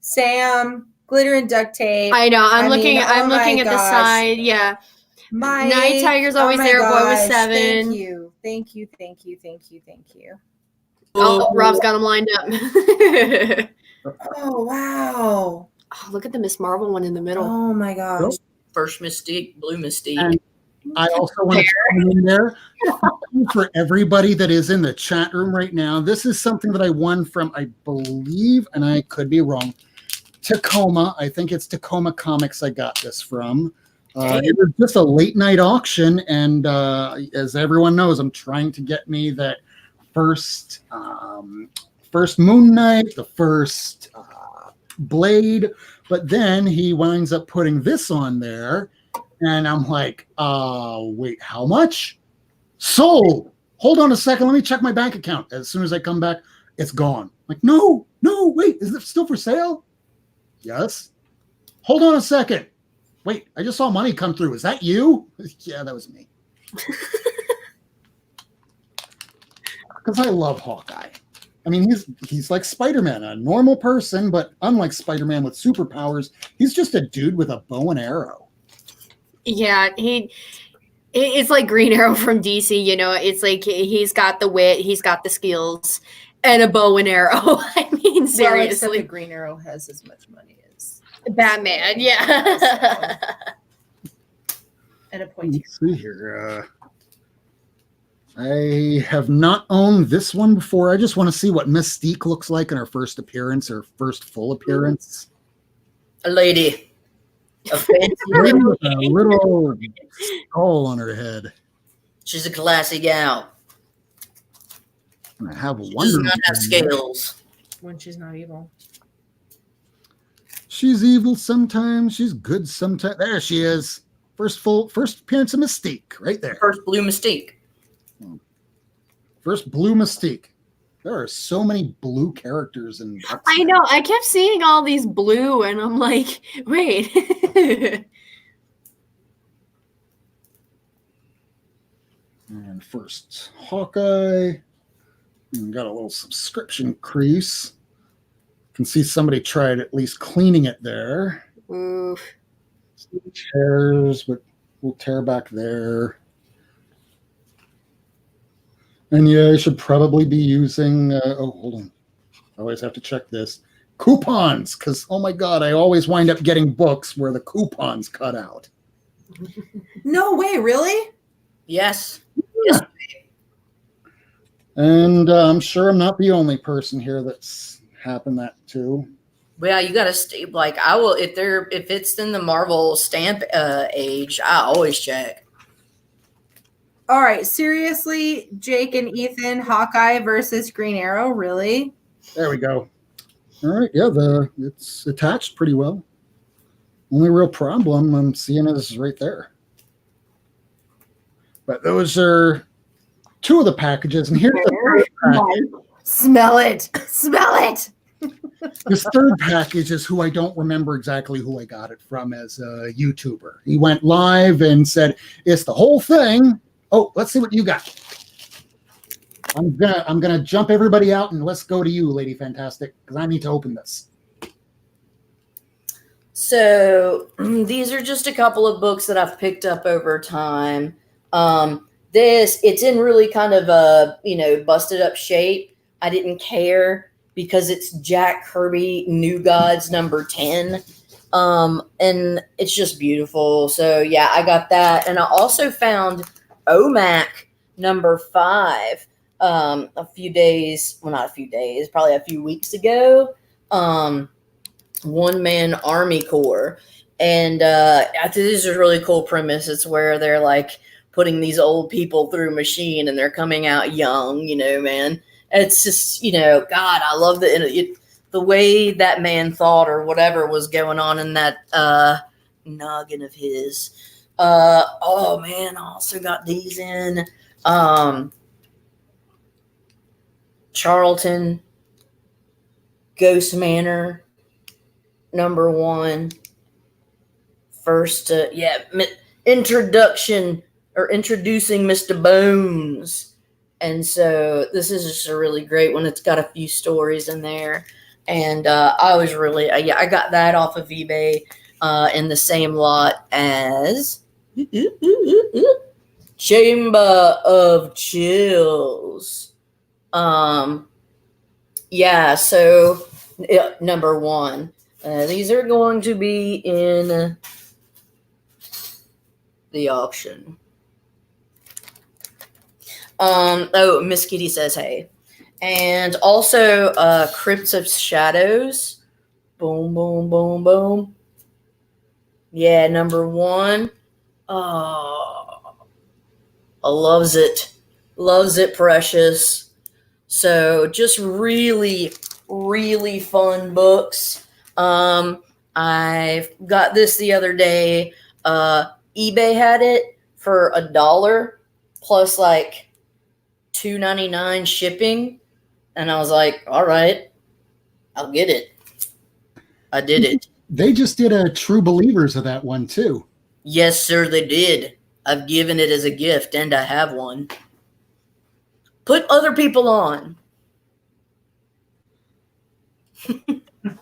Sam, glitter and duct tape. I know. I'm I looking mean, at oh my the gosh. side. Yeah. Mike, Night Tiger's always oh my there. Boy was gosh. 7. Thank you. Thank you. Thank you. Thank you. Thank you. Oh, Rob's got them lined up. Oh, wow. Oh, look at the Miss Marvel one in the middle. Oh my gosh. First Mystique, blue Mystique. And I also want to come in there for everybody that is in the chat room right now. This is something that I won from, I believe, and I could be wrong, Tacoma. I think it's Tacoma Comics I got this from. It was just a late night auction, and as everyone knows, I'm trying to get me that first Moon Knight, the first Blade, but then he winds up putting this on there, and I'm like, wait, how much? Sold. Hold on a second, let me check my bank account. As soon as I come back, it's gone. Like, no, wait, is it still for sale? Yes. Hold on a second. Wait, I just saw money come through. Is that you? Yeah, that was me. Because I love Hawkeye. I mean, he's like Spider-Man, a normal person, but unlike Spider-Man with superpowers, he's just a dude with a bow and arrow. Yeah, it's like Green Arrow from DC, you know. It's like he's got the wit, he's got the skills, and a bow and arrow. I mean, seriously. Well, except that Green Arrow has as much money as Batman, yeah. And a point. Let's see here. I have not owned this one before. I just want to see what Mystique looks like in her first appearance, her first full appearance. A lady. A fancy Lady with a little skull on her head. She's a classy gal. I have She Wonder does not have Woman. scales. When she's not evil. She's evil sometimes. She's good sometimes. There she is. First appearance of Mystique, right there. First blue Mystique. First blue Mystique. There are so many blue characters in. I know. I kept seeing all these blue, and I'm like, wait. And first Hawkeye. Got a little subscription crease. Can see somebody tried at least cleaning it there. Oof. Tears, but we'll tear back there. And yeah, I should probably be using, hold on. I always have to check this. Coupons, because, oh my God, I always wind up getting books where the coupons cut out. No way, really? Yes. Yeah. And I'm sure I'm not the only person here that's happened that too. Well, yeah, you gotta stay. Like I will if it's in the Marvel stamp age, I always check. All right, seriously, Jake and Ethan, Hawkeye versus Green Arrow, really? There we go. All right, yeah, it's attached pretty well. Only real problem I'm seeing is right there. But those are two of the packages, and here's the third package. Smell it. Smell it. This third package is who I don't remember exactly who I got it from as a YouTuber. He went live and said, it's the whole thing. Oh, let's see what you got. I'm gonna jump everybody out and let's go to you, Lady Fantastic, because I need to open this. So these are just a couple of books that I've picked up over time. It's in really kind of a, busted up shape. I didn't care because it's Jack Kirby New Gods number 10. And it's just beautiful. So yeah, I got that. And I also found OMAC number 5 probably a few weeks ago. One Man Army Corps. And I think this is a really cool premise. It's where they're like putting these old people through a machine and they're coming out young, man. It's just, God, I love the way that man thought or whatever was going on in that noggin of his. Oh man, I also got these in Charlton, Ghost Manor, #1. First, introduction or introducing Mr. Bones. And so this is just a really great one. It's got a few stories in there. And I was really, I got that off of eBay in the same lot as Chamber of Chills. So #1. These are going to be in the auction. Miss Kitty says hey. And also Crypt of Shadows. Boom, boom, boom, boom. Yeah, #1. Oh, I loves it. Loves it, precious. So just really, really fun books. I got this the other day. eBay had it for $1 plus like $2.99 shipping, and I was like, all right, I'll get it. I did it. They just did a True Believers of that one too. Yes, sir, they did. I've given it as a gift, and I have one. Put other people on.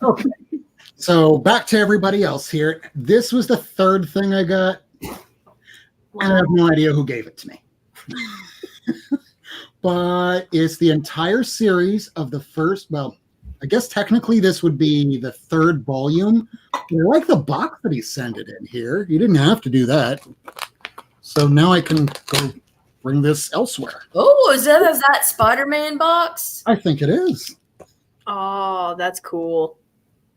Okay. So back to everybody else here. This was the third thing I got. I have no idea who gave it to me. But it's the entire series of the first, well, I guess technically this would be the 3rd volume. I like the box that he sent it in here. He didn't have to do that. So now I can go bring this elsewhere. Oh, is that Spider-Man box? I think it is. Oh, that's cool.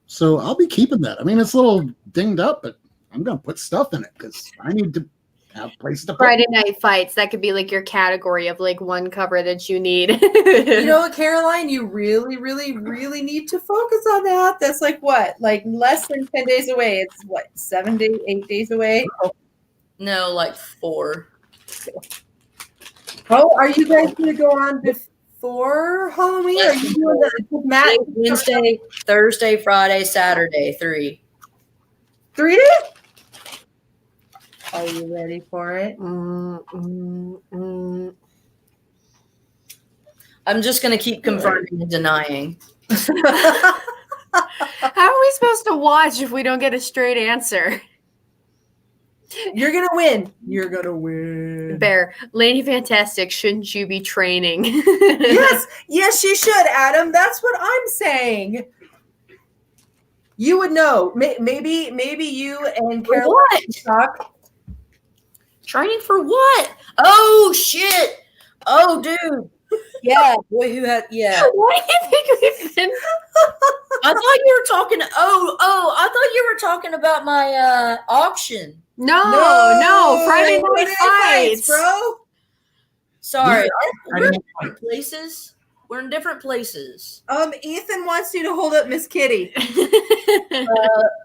So I'll be keeping that. I mean, it's a little dinged up, but I'm going to put stuff in it because I need to have places to put Friday Night Fights. That could be like your category of like one cover that you need. You know what, Caroline? You really, really, really need to focus on that. That's like what? Like less than 10 days away. It's what? 7 days, 8 days away? No, like 4. Oh, are you guys going to go on before Halloween? Are you doing the Matt? Wednesday, Thursday, Friday, Saturday, 3. 3 days? Are you ready for it? I'm just going to keep confirming and denying. How are we supposed to watch if we don't get a straight answer? You're going to win. You're going to win. Bear, Lady Fantastic, shouldn't you be training? Yes, you should, Adam. That's what I'm saying. You would know. Maybe you and Caroline talk. Training for what? Oh, shit. Oh, dude. Yeah. Boy, who had, yeah. What do you think we've been? I thought you were talking, I thought you were talking about my auction. No, Friday Night Fights, bro. Sorry. We're in different places. We're in different places. Ethan wants you to hold up Miss Kitty.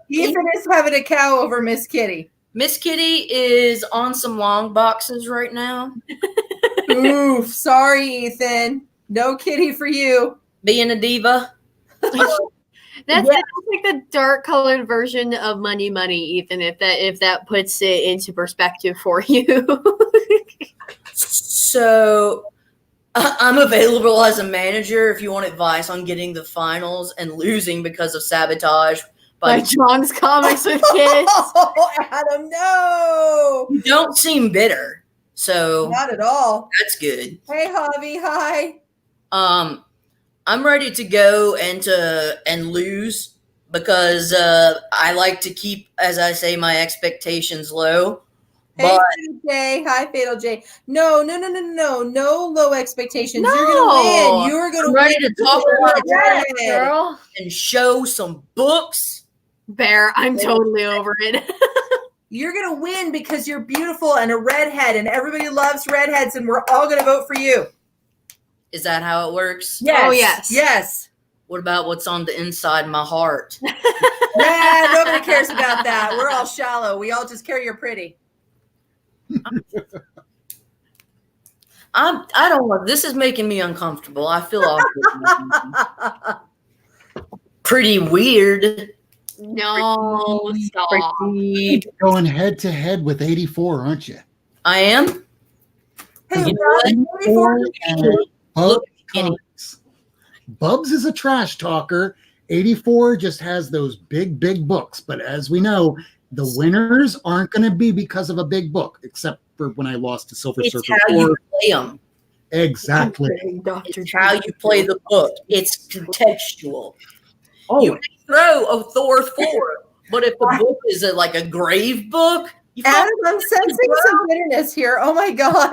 Ethan is having a cow over Miss Kitty. Miss Kitty is on some long boxes right now. Oof, sorry, Ethan. No kitty for you. Being a diva. That's like the dark colored version of Money, Ethan, if that puts it into perspective for you. So I'm available as a manager if you want advice on getting the finals and losing because of sabotage. By John's Comics with Kids. Oh, Adam, no. You don't seem bitter. So not at all. That's good. Hey, Javi, hi. I'm ready to go and lose because I like to keep, as I say, my expectations low. Hey, Fatal J. Hi, Fatal J. No low expectations. No. You're gonna win. You're gonna win. Ready to talk about Yes, girl. and show some books. Bear, I'm totally over it. You're gonna win because you're beautiful and a redhead, and everybody loves redheads, and we're all gonna vote for you. Is that how it works? Yes. Oh, yes. Yes. What about what's on the inside of my heart? Yeah, nobody cares about that. We're all shallow. We all just care you're pretty. I don't know. This is making me uncomfortable. I feel awkward. Pretty weird. No, stop. Pretty. Going head to head with 84, aren't you? I am. Hey, You know Rob, 84 Look, Comics. Bubs is a trash talker. 84 just has those big books. But as we know, the winners aren't going to be because of a big book, except for when I lost to Silver it's Surfer how 4. you play them. Exactly. It's how you play the book. It's contextual. Oh, You can throw a Thor 4, but if the book is like a grave book, you Adam, I'm sensing some bitterness here. Oh my God.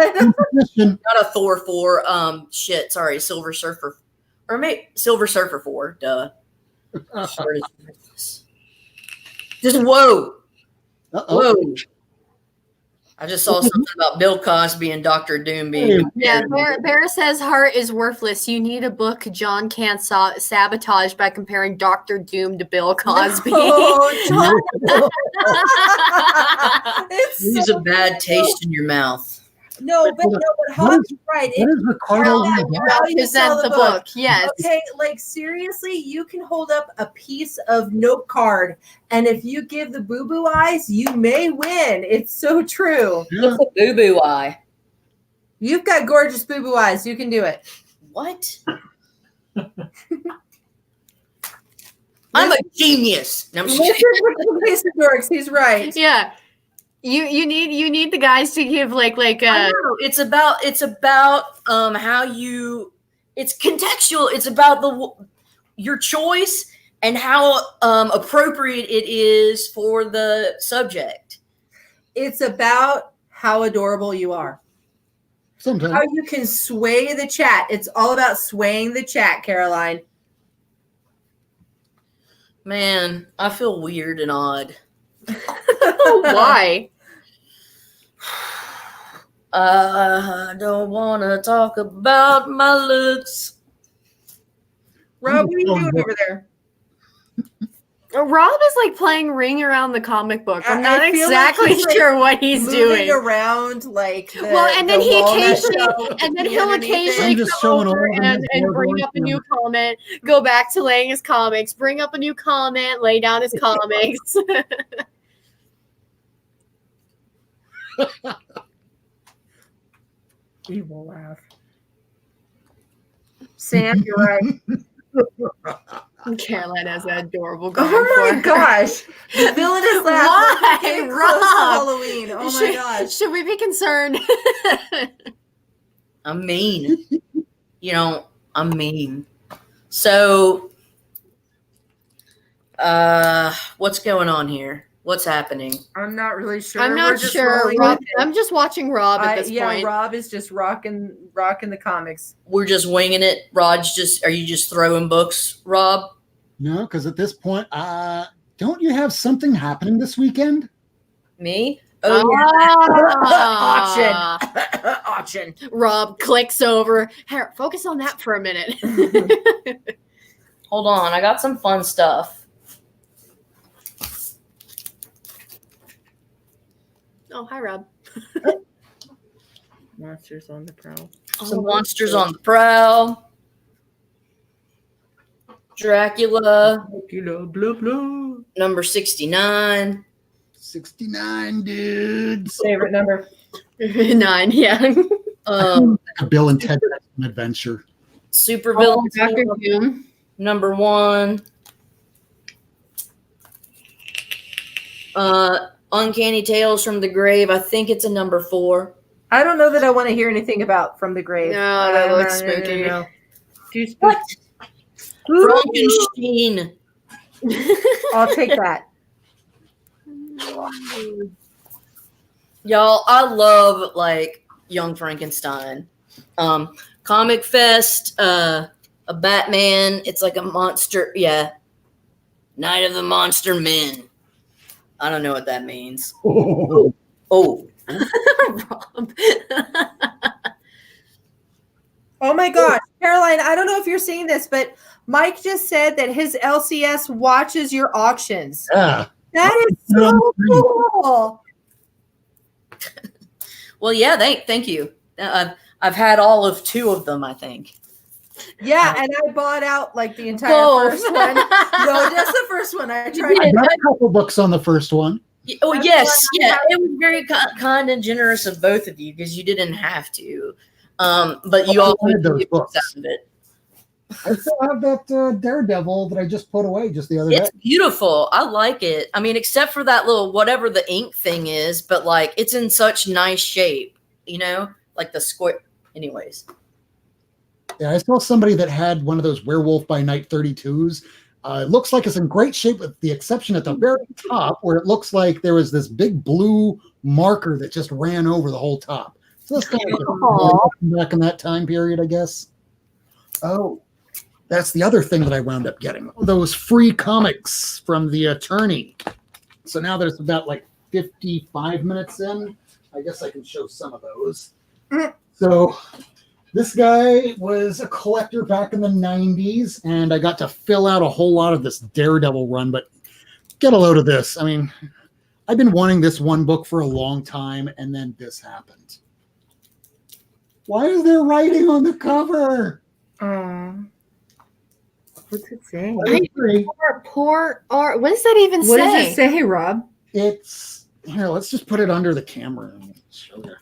not a Thor 4. Silver Surfer, or maybe Silver Surfer 4. Duh. Just whoa. Uh-oh. Whoa. I just saw something about Bill Cosby and Dr. Doom being. Yeah, Bear says heart is worthless. You need a book John can't sabotage by comparing Dr. Doom to Bill Cosby. Oh, John. Leaves a bad taste in your mouth. No, but Hobbs is right. What is Ricardo? how you Present sell the book. Yes. Okay, like seriously, you can hold up a piece of note card, and if you give the boo-boo eyes, you may win. It's so true. Yeah. What's a boo-boo eye? You've got gorgeous boo-boo eyes. You can do it. What? I'm a genius. No, I'm just Listen kidding. to the Place of Dorks. He's right. Yeah. You need the guys to give like I know. It's about how you. It's contextual. It's about your choice and how appropriate it is for the subject. It's about how adorable you are. Sometimes. How you can sway the chat. It's all about swaying the chat, Caroline. Man, I feel weird and odd. why? I don't want to talk about my looks. Rob, what are you doing over there? Rob is like playing Ring Around the Comic Book. I'm not I feel like exactly he's, like, sure what he's Moving doing. around like the, Well, and then the he walnut occasionally, shelf and then with he'll underneath it. occasionally I'm just come showing over all of and his bring up a work. new comment, go back to laying his comics, bring up a new comment, lay down his comics. Evil laugh. Sam, you're right. Caroline has that adorable going Oh my for gosh. The villainous laugh. Why, Like, close to Rob? Halloween. Oh my gosh. Should we be concerned? I'm mean. I'm mean. So, what's going on here? What's happening? I'm not really sure. I'm We're not just sure. rolling Rob, with it. I'm just watching Rob at this point. Rob is just rocking the comics. We're just winging it. Are you just throwing books, Rob? No, because at this point, don't you have something happening this weekend? Me? Ah. Auction. Rob clicks over. Hey, focus on that for a minute. Hold on. I got some fun stuff. Oh, hi, Rob. Monsters on the prowl. Some monsters on the prowl. Dracula. Blah, blah, blah. Number 69. 69 dudes. Favorite number. 9, yeah. A Bill and Ted adventure. Super villain. Dr. Doom. Number 1. Uncanny Tales from the Grave. I think it's a number 4. I don't know that I want to hear anything about From the Grave. No, that looks spooky. Too spooky. What? Frankenstein. I'll take that. Y'all, I love like Young Frankenstein. Comic Fest, a Batman. It's like a monster. Yeah. Night of the Monster Men. I don't know what that means. Oh, Oh. Rob. Oh my gosh, Caroline, I don't know if you're seeing this, but Mike just said that his LCS watches your auctions. Yeah. That is so cool. Well, yeah, thank you. I've had all of 2 of them, I think. Yeah, and I bought out like the entire Both. first one. No, just the first one. I tried. I got a couple books on the first one. Oh, That's yes. why I Yeah, have- it was very kind and generous of both of you because you didn't have to. But you I all wanted those books. out of it. I still have that Daredevil that I just put away just the other day. It's beautiful. I like it. I mean, except for that little whatever the ink thing is, but like it's in such nice shape, like the square. Anyways, Yeah, I saw somebody that had one of those Werewolf by Night 32s. It looks like it's in great shape, with the exception at the very top, where it looks like there was this big blue marker that just ran over the whole top. So that's kind of back in that time period, I guess. Oh, that's the other thing that I wound up getting. Those free comics from the attorney. So now there's about like 55 minutes in. I guess I can show some of those. So this guy was a collector back in the 90s, and I got to fill out a whole lot of this Daredevil run, but get a load of this. I mean, I've been wanting this one book for a long time, and then this happened. Why is there writing on the cover? What's it say? Poor art. What does that even What say? does it say, Rob? It's here. Let's just put it under the camera and show you.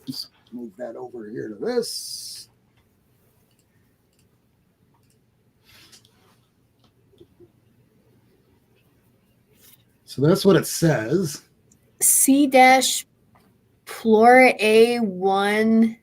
Just move that over here to this. So that's what it says. C-Plura A1.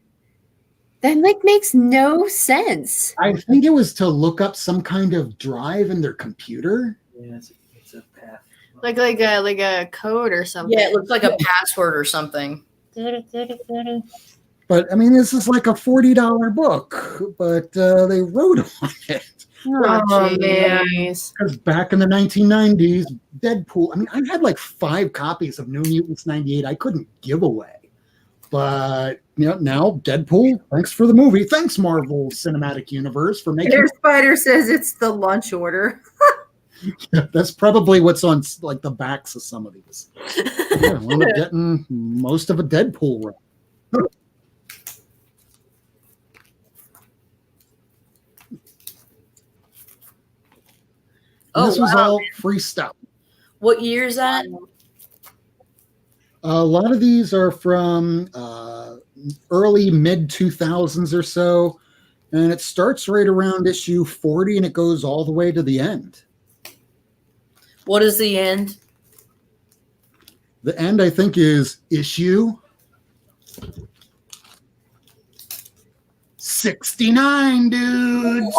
That makes no sense. I think it was to look up some kind of drive in their computer. Yeah, it's a path. Like a code or something. yeah, it looks like a password or something. But I mean, this is like a $40 book, but they wrote on it. Oh, man. Because back in the 1990s, Deadpool, I mean, I had like 5 copies of New Mutants 98 I couldn't give away. But now Deadpool, thanks for the movie. Thanks, Marvel Cinematic Universe, for making Air Spider says it's the lunch order. That's probably what's on like the backs of some of these. Yeah, I wound up getting most of a Deadpool run. Oh, This was wow. all free stuff. What year is that? A lot of these are from early mid 2000s or so, and it starts right around issue 40 and it goes all the way to the end. What is the end? The end, I think, is issue 69, dudes.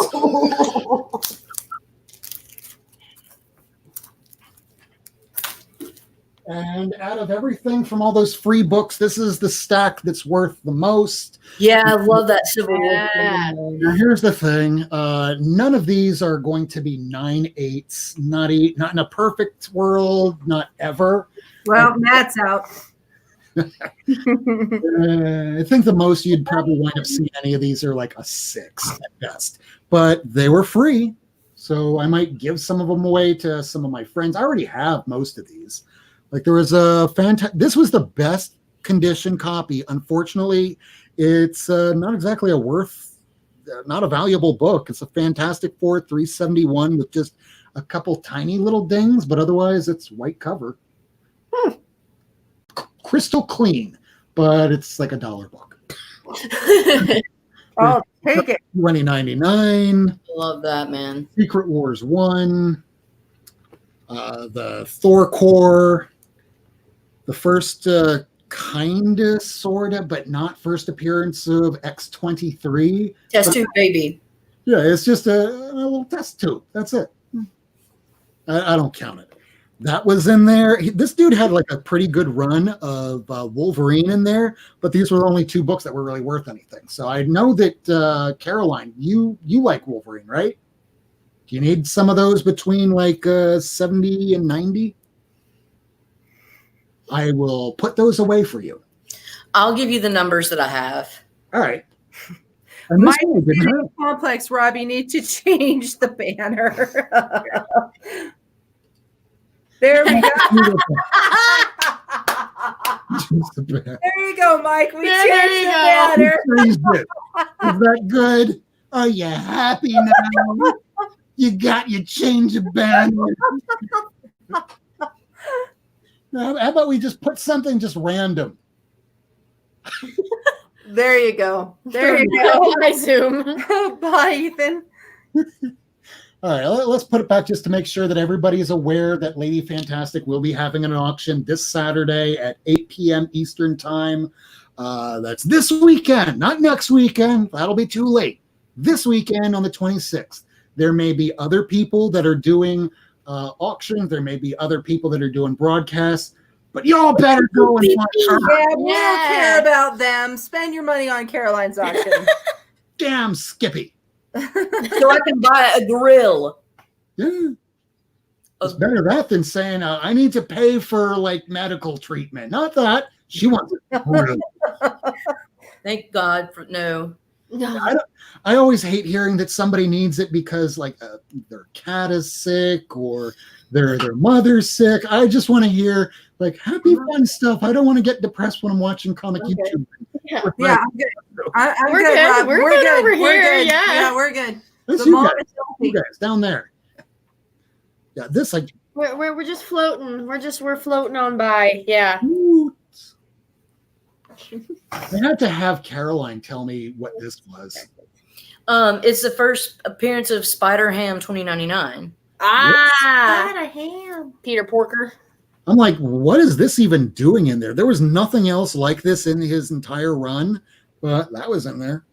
And out of everything from all those free books, this is the stack that's worth the most. Yeah, I love that Civil War. Yeah. Now, here's the thing. None of these are going to be 9/8, not in a perfect world, not ever. Well, Matt's out. I think the most you'd probably wind up seeing any of these are like a 6 at best. But they were free, so I might give some of them away to some of my friends. I already have most of these. Like there was a this was the best condition copy. Unfortunately, it's not exactly not a valuable book. It's a Fantastic Four 371 with just a couple tiny little dings, but otherwise it's white cover. Crystal clean, but it's like $1 book. I'll take it. 2099. Love that, man. Secret Wars 1. The Thor Core. The first kinda, sorta, but not first appearance of X-23. Test tube baby. Yeah, it's just a little test tube. That's it. I don't count it. That was in there. This dude had like a pretty good run of Wolverine in there, but these were the only 2 books that were really worth anything. So I know that Caroline, you like Wolverine, right? Do you need some of those between like 70 and 90? I will put those away for you. I'll give you the numbers that I have. All right. And this My one didn't hurt. complex, Rob, you need to change the banner. There we go. There you go, Mike. We There changed you the go. banner. Praised it. Is that good? Are you happy now? You got your change of banner. How about we just put something just random? There you go. There you go. Bye, Zoom. Bye, Ethan. All right, let's put it back just to make sure that everybody is aware that Lady Fantastic will be having an auction this Saturday at 8 p.m. Eastern Time. That's this weekend, not next weekend. That'll be too late. This weekend on the 26th. There may be other people that are doing auctions. There may be other people that are doing broadcasts. But y'all better go and watch her. Yeah, we don't care about them. Spend your money on Caroline's auction. Damn Skippy. So I can buy a grill. Yeah. It's better that than saying, I need to pay for like medical treatment. Not that. She wants it. Thank God for no. I always hate hearing that somebody needs it because like their cat is sick or their mother's sick. I just want to hear like happy fun stuff. I don't want to get depressed when I'm watching comic YouTube. Yeah, yeah, I'm good. I'm We're good, good. Rob. We're good over We're here, good. yeah. We're good. That's The you mom guys. is You healthy. guys down there. Yeah, this like we're just floating. We're floating on by. Yeah. I had to have Caroline tell me what this was. It's the first appearance of Spider Ham 2099. Ah, Peter Porker. I'm like, what is this even doing in there? There was nothing else like this in his entire run, but that was in there.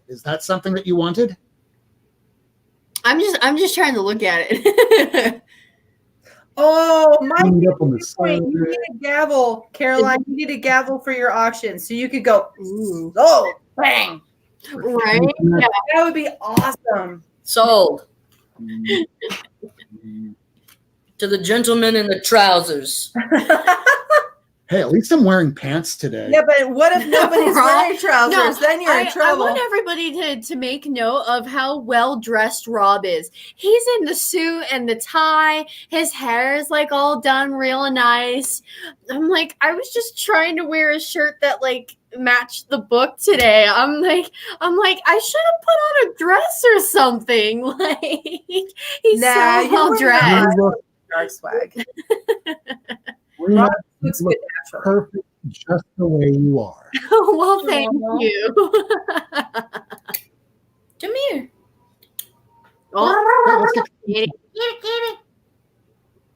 Is that something that you wanted? I'm just trying to look at it. Oh, Mike, Cleaned up on the wait, side. you need a gavel, Caroline. You need a gavel for your auction, so you could go. Ooh, oh, bang! Right? Yeah. That would be awesome. Sold. To the gentleman in the trousers. Hey, at least I'm wearing pants today. Yeah, but what if nobody's wearing trousers? No, Then you're in I trouble. want everybody to make note of how well dressed Rob is. He's in the suit and the tie. His hair is like all done real nice. I'm like, I was just trying to wear a shirt that like matched the book today. I'm like, I should have put on a dress or something. Like he's so you're well wearing dressed. You look, dark swag. Rina, Looks you look good naturally. perfect just the way you are. Well, thank Aw. you. Come here. Oh, Yeah, let's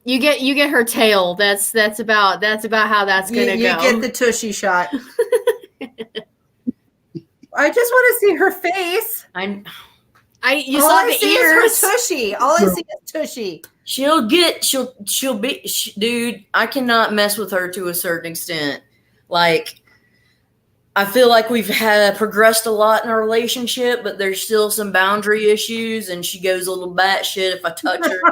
get you get her tail. That's about how that's You gonna go. get the tushy shot. I just want to see her face. You All saw I the see ears. is her tushy. All I see is tushy. She'll be, dude, I cannot mess with her to a certain extent. Like, I feel like we've progressed a lot in our relationship, but there's still some boundary issues, and she goes a little batshit if I touch her.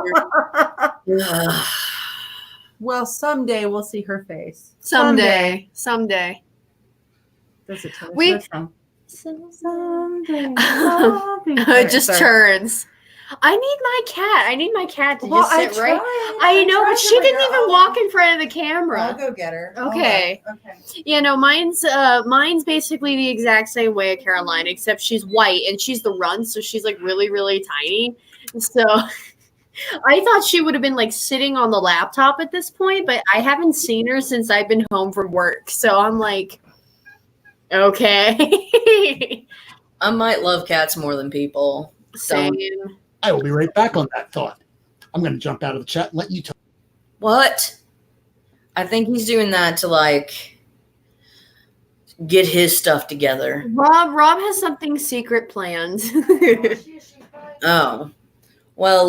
Well, someday we'll see her face. Someday. Does it tell us We- this song? Someday. It just turns. I need my cat to just sit right. I know, but she didn't even walk in front of the I'll camera. go get her. Okay. Okay. You know, mine's basically the exact same way of Caroline, except she's white and she's the runt, so she's like really, really tiny. So I thought she would have been like sitting on the laptop at this point, but I haven't seen her since I've been home from work. So I'm like, okay. I might love cats more than people. Same. I will be right back on that thought. I'm going to jump out of the chat and let you talk. What? I think he's doing that to like get his stuff together. Rob has something secret planned. Oh. Well,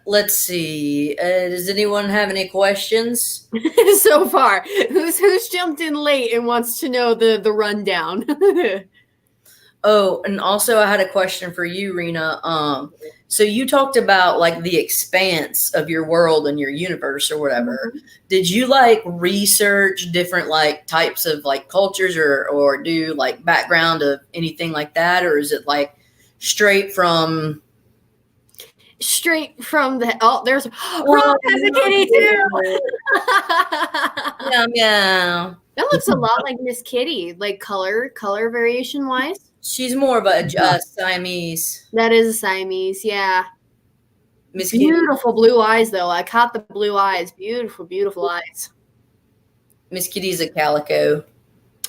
let's see. Does anyone have any questions? So far, who's jumped in late and wants to know the rundown? Oh, and also I had a question for you, Rena. So you talked about like the expanse of your world and your universe or whatever. Mhm. Did you like research different like types of like cultures or do like background of anything like that? Or is it like straight from Straight from the there's Well, Rob has a kitty too. meow meow? That looks a lot like Miss Kitty, like color variation wise. She's more of a Siamese. That is a Siamese, yeah. Miss Kitty. Beautiful blue eyes, though. I caught the blue eyes. Beautiful, beautiful eyes. Miss Kitty's a calico.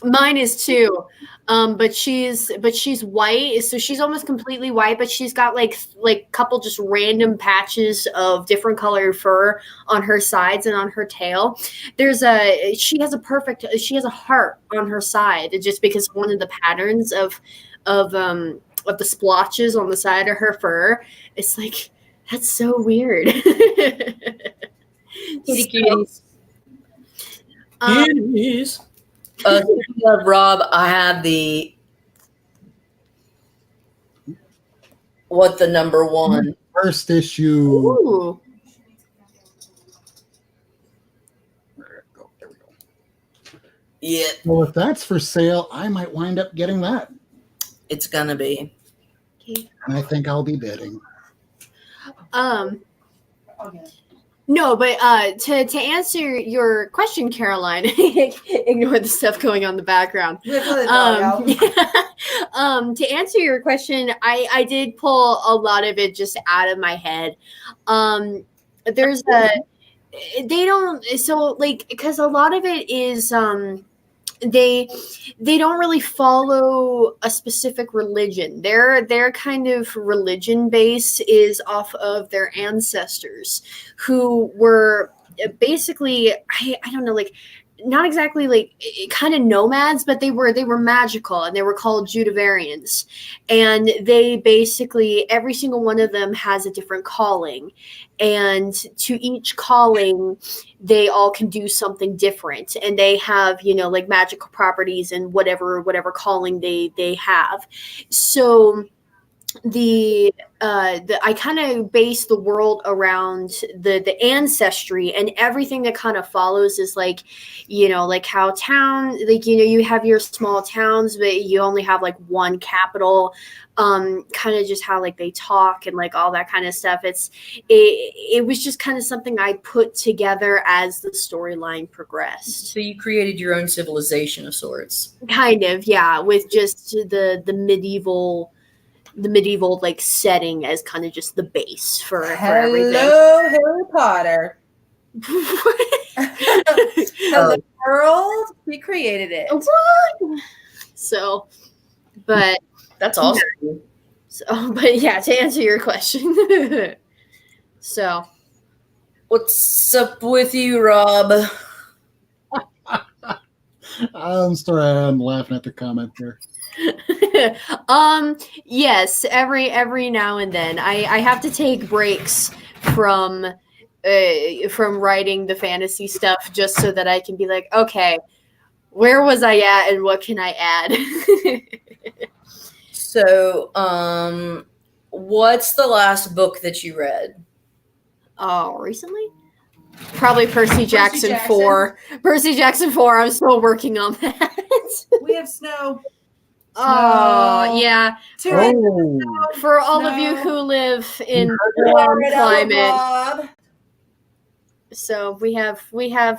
Mine is too, but she's white, so she's almost completely white. But she's got like couple just random patches of different colored fur on her sides and on her tail. She has a heart on her side just because one of the patterns of the splotches on the side of her fur. It's like that's so weird. Kitty kitties. Kitties. Speaking of Rob, I have the number one? First issue. Ooh. There we go. Yeah, Well, if that's for sale, I might wind up getting that. it's gonna be. And I think I'll be bidding. No, but to answer your question, Caroline, ignore the stuff going on in the background. We have to let it die out. To answer your question, I did pull a lot of it just out of my head. There's because a lot of it is they don't really follow a specific religion. Their kind of religion base is off of their ancestors who were basically I don't know, like not exactly like kind of nomads, but they were magical and they were called Judavarians. And they basically every single one of them has a different calling. And to each calling, they all can do something different. And they have, like magical properties and whatever calling they have. So I kind of base the world around the ancestry, and everything that kind of follows is like how you have your small towns, but you only have like one capital, kind of just how like they talk and like all that kind of stuff. It was just kind of something I put together as the storyline progressed. So you created your own civilization of sorts. Kind of, yeah, with just the medieval like setting as kind of just the base for everything. Hello, Harry Potter. Hello, world. We created it. What? So, but That's awesome. but yeah, to answer your question. So, What's up with you, Rob? I'm sorry, I'm laughing at the comment there. Yes, every now and then I have to take breaks from writing the fantasy stuff just so that I can be like, okay, where was I at and what can I add? So, what's the last book that you read? Oh, recently? Probably Percy Jackson 4. Percy Jackson 4. I'm still working on that. We have snow. Oh, yeah. Oh, For all of you who live in warm climate. Bob. So we have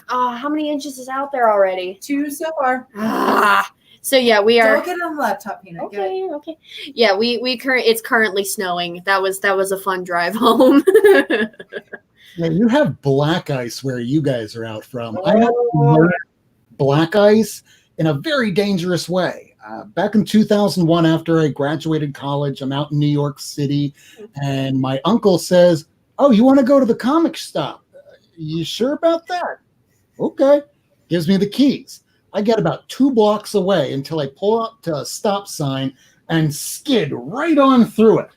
how many inches is out there already? 2 so far. So yeah, we are Don't get it on the laptop, Peanut. okay. Yeah, it's currently snowing. That was a fun drive home. yeah, you have black ice where you guys are out from. I have black ice in a very dangerous way. Back in 2001, after I graduated college, I'm out in New York City, and my uncle says, "Oh, you want to go to the comic shop? You sure about that?" Okay. Gives me the keys. I get about 2 blocks away until I pull up to a stop sign and skid right on through it.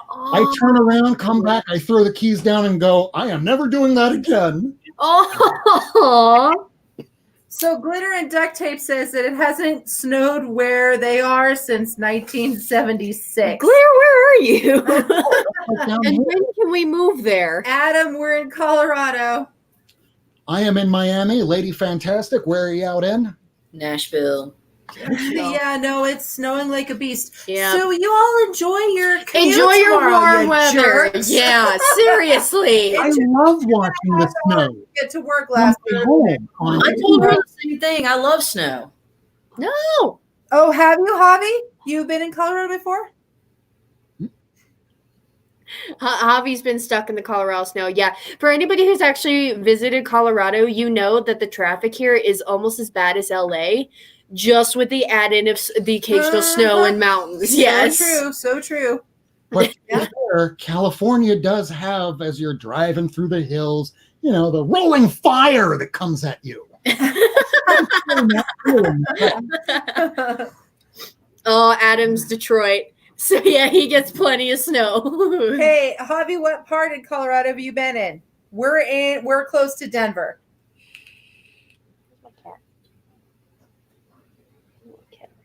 I turn around, come back, I throw the keys down and go, I am never doing that again. Oh. So glitter and duct tape says that it hasn't snowed where they are since 1976. Glitter, where are you? Down And here. when can we move there? Adam, we're in Colorado. I am in Miami. Lady Fantastic, where are you out in? Nashville. Yeah, no, it's snowing like a beast. Yeah. So you all enjoy your commute Enjoy your tomorrow, warm you weather. jerks. Yeah, seriously. I love watching the snow. Get to work On last my week. home on I told her the same thing. I love snow. No. Oh, have you, Javi? You've been in Colorado before? Javi's been stuck in the Colorado snow. Yeah. For anybody who's actually visited Colorado, you know that the traffic here is almost as bad as LA, just with the add-in of the occasional snow and mountains. Yes. So true. But here, California does have, as you're driving through the hills, you know, the rolling fire that comes at you. Oh, Adam's Detroit. So yeah, he gets plenty of snow. Hey, Javi, what part in Colorado have you been in? We're close to Denver.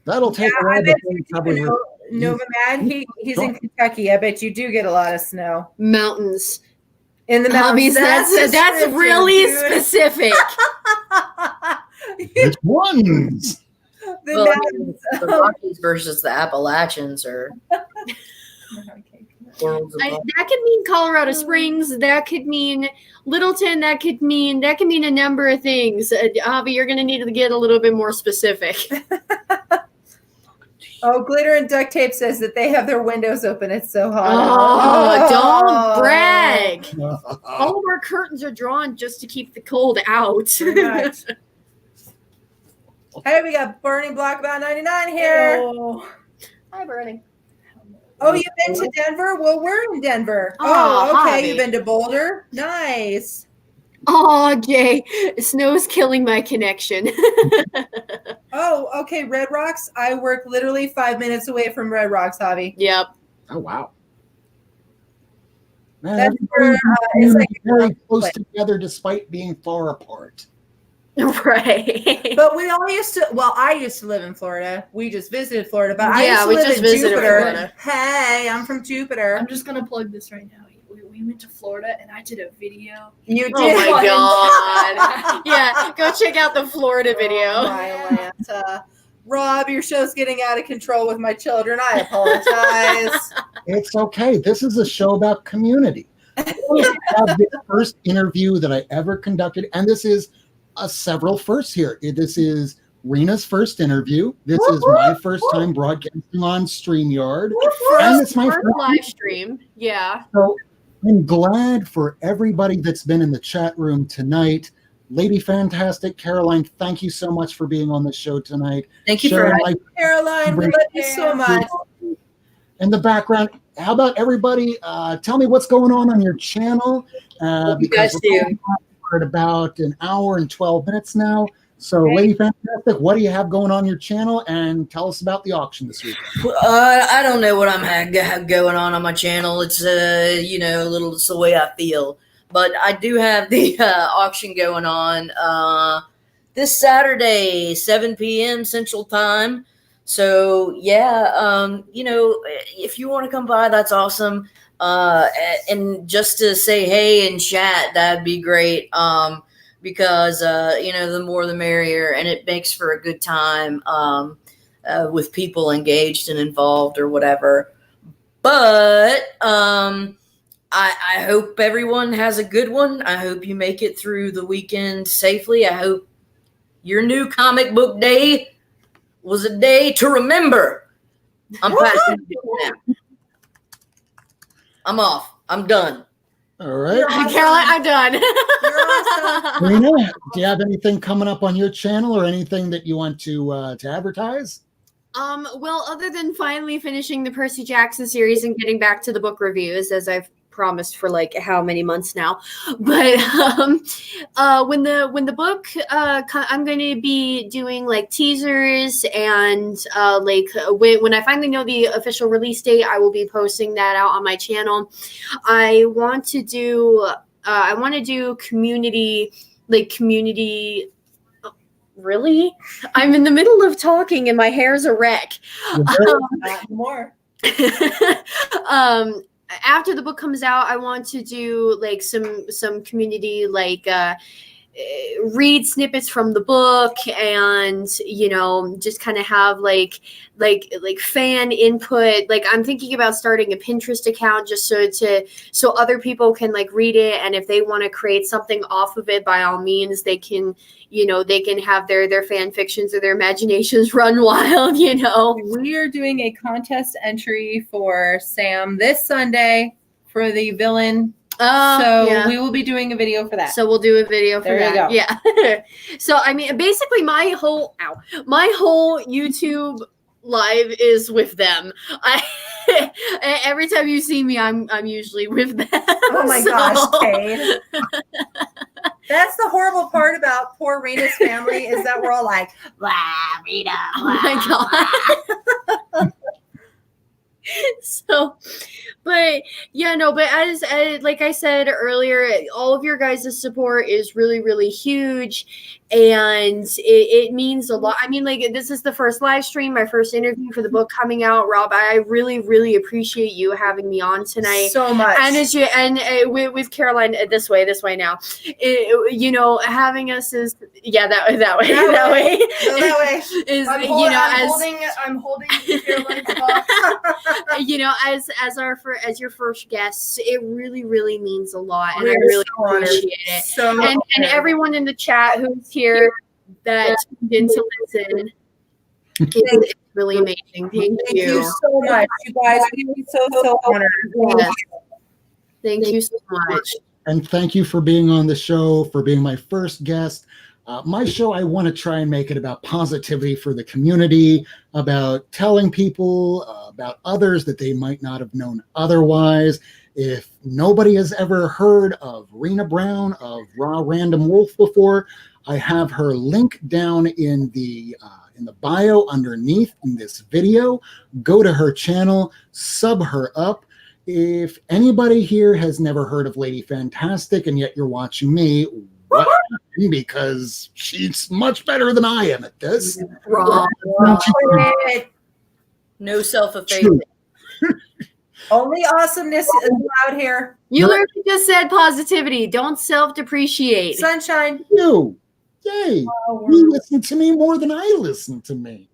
That'll take a I while bet before you you probably know, Nova Mad, he's in Kentucky. I bet you do get a lot of snow. Mountains. In the mountains. Hobbies, that's really dude. specific. Which ones? The Well, I mountains. mean, the Rockies versus the Appalachians are worlds apart. That could mean Colorado Springs. That could mean Littleton. That could mean a number of things. Avi, you're going to need to get a little bit more specific. Oh, glitter and duct tape says that they have their windows open. It's so hot. Oh, Oh. don't brag. All of our curtains are drawn just to keep the cold out. Pretty much. Hey, we got Burning Block about 99 here. Oh. Hi, Burning. Oh, you've been to Denver? Well, we're in Denver. Oh, Oh, okay. Javi. You've been to Boulder? Nice. Oh, Jay, snow's killing my connection. Oh, okay. Red Rocks. I work literally 5 minutes away from Red Rocks, Javi. Yep. Oh, wow. Man, That's everybody's where, it's like very close together despite being far apart. Right. But we all used to. Well, I used to live in Florida. We just visited Florida, but I Yeah, used to we live just in visited Jupiter. Florida. Hey, I'm from Jupiter. I'm just gonna plug this right now. We went to Florida and I did a video. You did. Oh my god. Yeah, go check out the Florida video. Oh, my Lanta. Rob, your show's getting out of control with my children. I apologize. It's okay. This is a show about community. I have the first interview that I ever conducted, and this is several firsts here. This is Rina's first interview. This is my first time broadcasting on StreamYard. And it's my First first live stream. Yeah. So I'm glad for everybody that's been in the chat room tonight. Lady Fantastic, Caroline, thank you so much for being on the show tonight. Thank you for Sharing having life Caroline, we love you so much. in the background. How about everybody? Tell me what's going on your channel. you guys do. We're at about an hour and 12 minutes now. So, Lady Fantastic, what do you have going on your channel? And tell us about the auction this week. I don't know what I'm going on my channel. It's you know, a little. It's the way I feel. But I do have the auction going on this Saturday, 7 p.m. Central Time. So yeah, you know, if you want to come by, that's awesome. And just to say hey and chat, that'd be great. Because you know, the more the merrier, and it makes for a good time with people engaged and involved or whatever. But I hope everyone has a good one. I hope you make it through the weekend safely. I hope your new comic book day was a day to remember. I'm passing it now. I'm off. I'm done. All right. Caroline, I'm done. You're awesome. Rina, do you have anything coming up on your channel or anything that you want to advertise? Well, other than finally finishing the Percy Jackson series and getting back to the book reviews, as I've promised for like how many months now, but when the book I'm going to be doing like teasers and like when I finally know the official release date, I will be posting that out on my channel. I want to do community really? I'm in the middle of talking and my hair's a wreck. Not more. After the book comes out, I want to do like some community like read snippets from the book, and just kind of have like fan input. Like I'm thinking about starting a Pinterest account just so other people can like read it, and if they want to create something off of it, by all means they can have their fan fictions or their imaginations run wild. We are doing a contest entry for Sam this Sunday for the villain. We will be doing a video for that. So we'll do a video for there that. You go. Yeah. So I mean, basically, my whole YouTube live is with them. Every time you see me, I'm usually with them. Oh my gosh, Kate. That's the horrible part about poor Rita's family is that we're all like, blah, Rita. Blah. Oh my god. So, but as like I said earlier, all of your guys' support is really, really huge, and it means a lot. I mean, like, this is the first live stream, my first interview for the book coming out. Rob, I really, really appreciate you having me on tonight so much. And with Caroline this way now, having us is that way is I'm holding Caroline's box. As your first guest, it really, really means a lot, and We're I really so honored. appreciate it. So And everyone in the chat who's here that tuned in to listen, it's really amazing. Thank you so much, you guys. We're so honored. Yes. Thank you so much. And thank you for being on the show, for being my first guest. My show, I want to try and make it about positivity for the community, about telling people about others that they might not have known otherwise. If nobody has ever heard of Rina Brown of Ra RandomWolf before, I have her link down in the bio underneath in this video. Go to her channel, sub her up. If anybody here has never heard of Lady Fantastic and yet you're watching me, what? Because she's much better than I am at this. Wrong. No self-effacing. Only awesomeness is allowed here. You literally just said positivity. Don't self-depreciate. Sunshine. You. Yay. You listen to me more than I listen to me.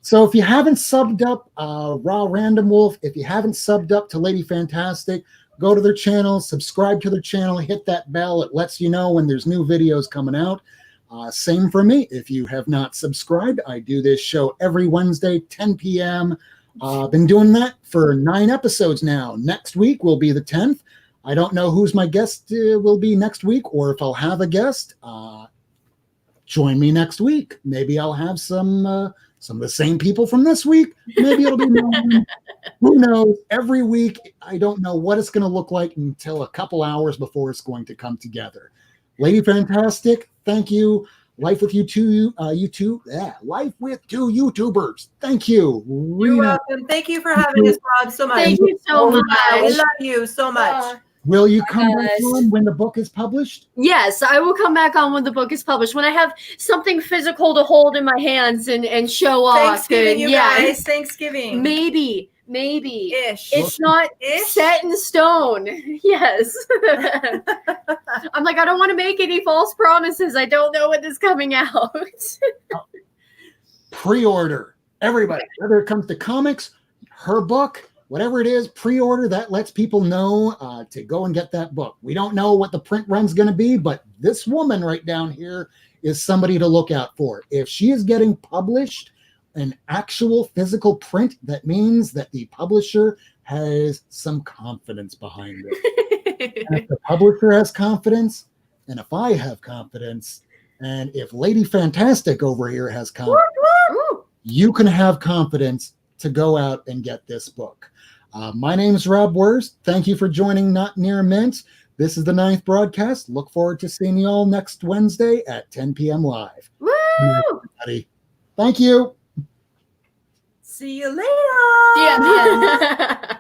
So if you haven't subbed up Ra RandomWolf, if you haven't subbed up to Lady Fantastic, go to their channel, subscribe to their channel, hit that bell. It lets you know when there's new videos coming out. Same for me. If you have not subscribed, I do this show every Wednesday, 10 p.m. I've been doing that for 9 episodes now. Next week will be the 10th. I don't know who's my guest will be next week, or if I'll have a guest. Join me next week. Maybe I'll have some of the same people from this week. Maybe it'll be mine. Who knows? Every week, I don't know what it's going to look like until a couple hours before it's going to come together. Lady Fantastic, thank you. Life with Life with two YouTubers. Thank you. You're welcome. Thank you for having us, Rob, so much. Thank you so much. We love you so much. Will you come back on when the book is published? Yes, I will come back on when the book is published. When I have something physical to hold in my hands and show off. Thanksgiving, you guys. Thanksgiving. Maybe. Ish. It's not set in stone. Yes. I'm like, I don't want to make any false promises. I don't know when this is coming out. Pre-order. Everybody, whether it comes to comics, her book, whatever it is, pre-order. That lets people know to go and get that book. We don't know what the print run's going to be, but this woman right down here is somebody to look out for. If she is getting published an actual physical print, that means that the publisher has some confidence behind it. And if the publisher has confidence, and if I have confidence, and if Lady Fantastic over here has confidence, you can have confidence to go out and get this book. My name is Rob Wurst. Thank you for joining Not Near Mint. This is the 9th broadcast. Look forward to seeing you all next Wednesday at 10 p.m. live. Woo! Everybody. Thank you. See you later. Yeah.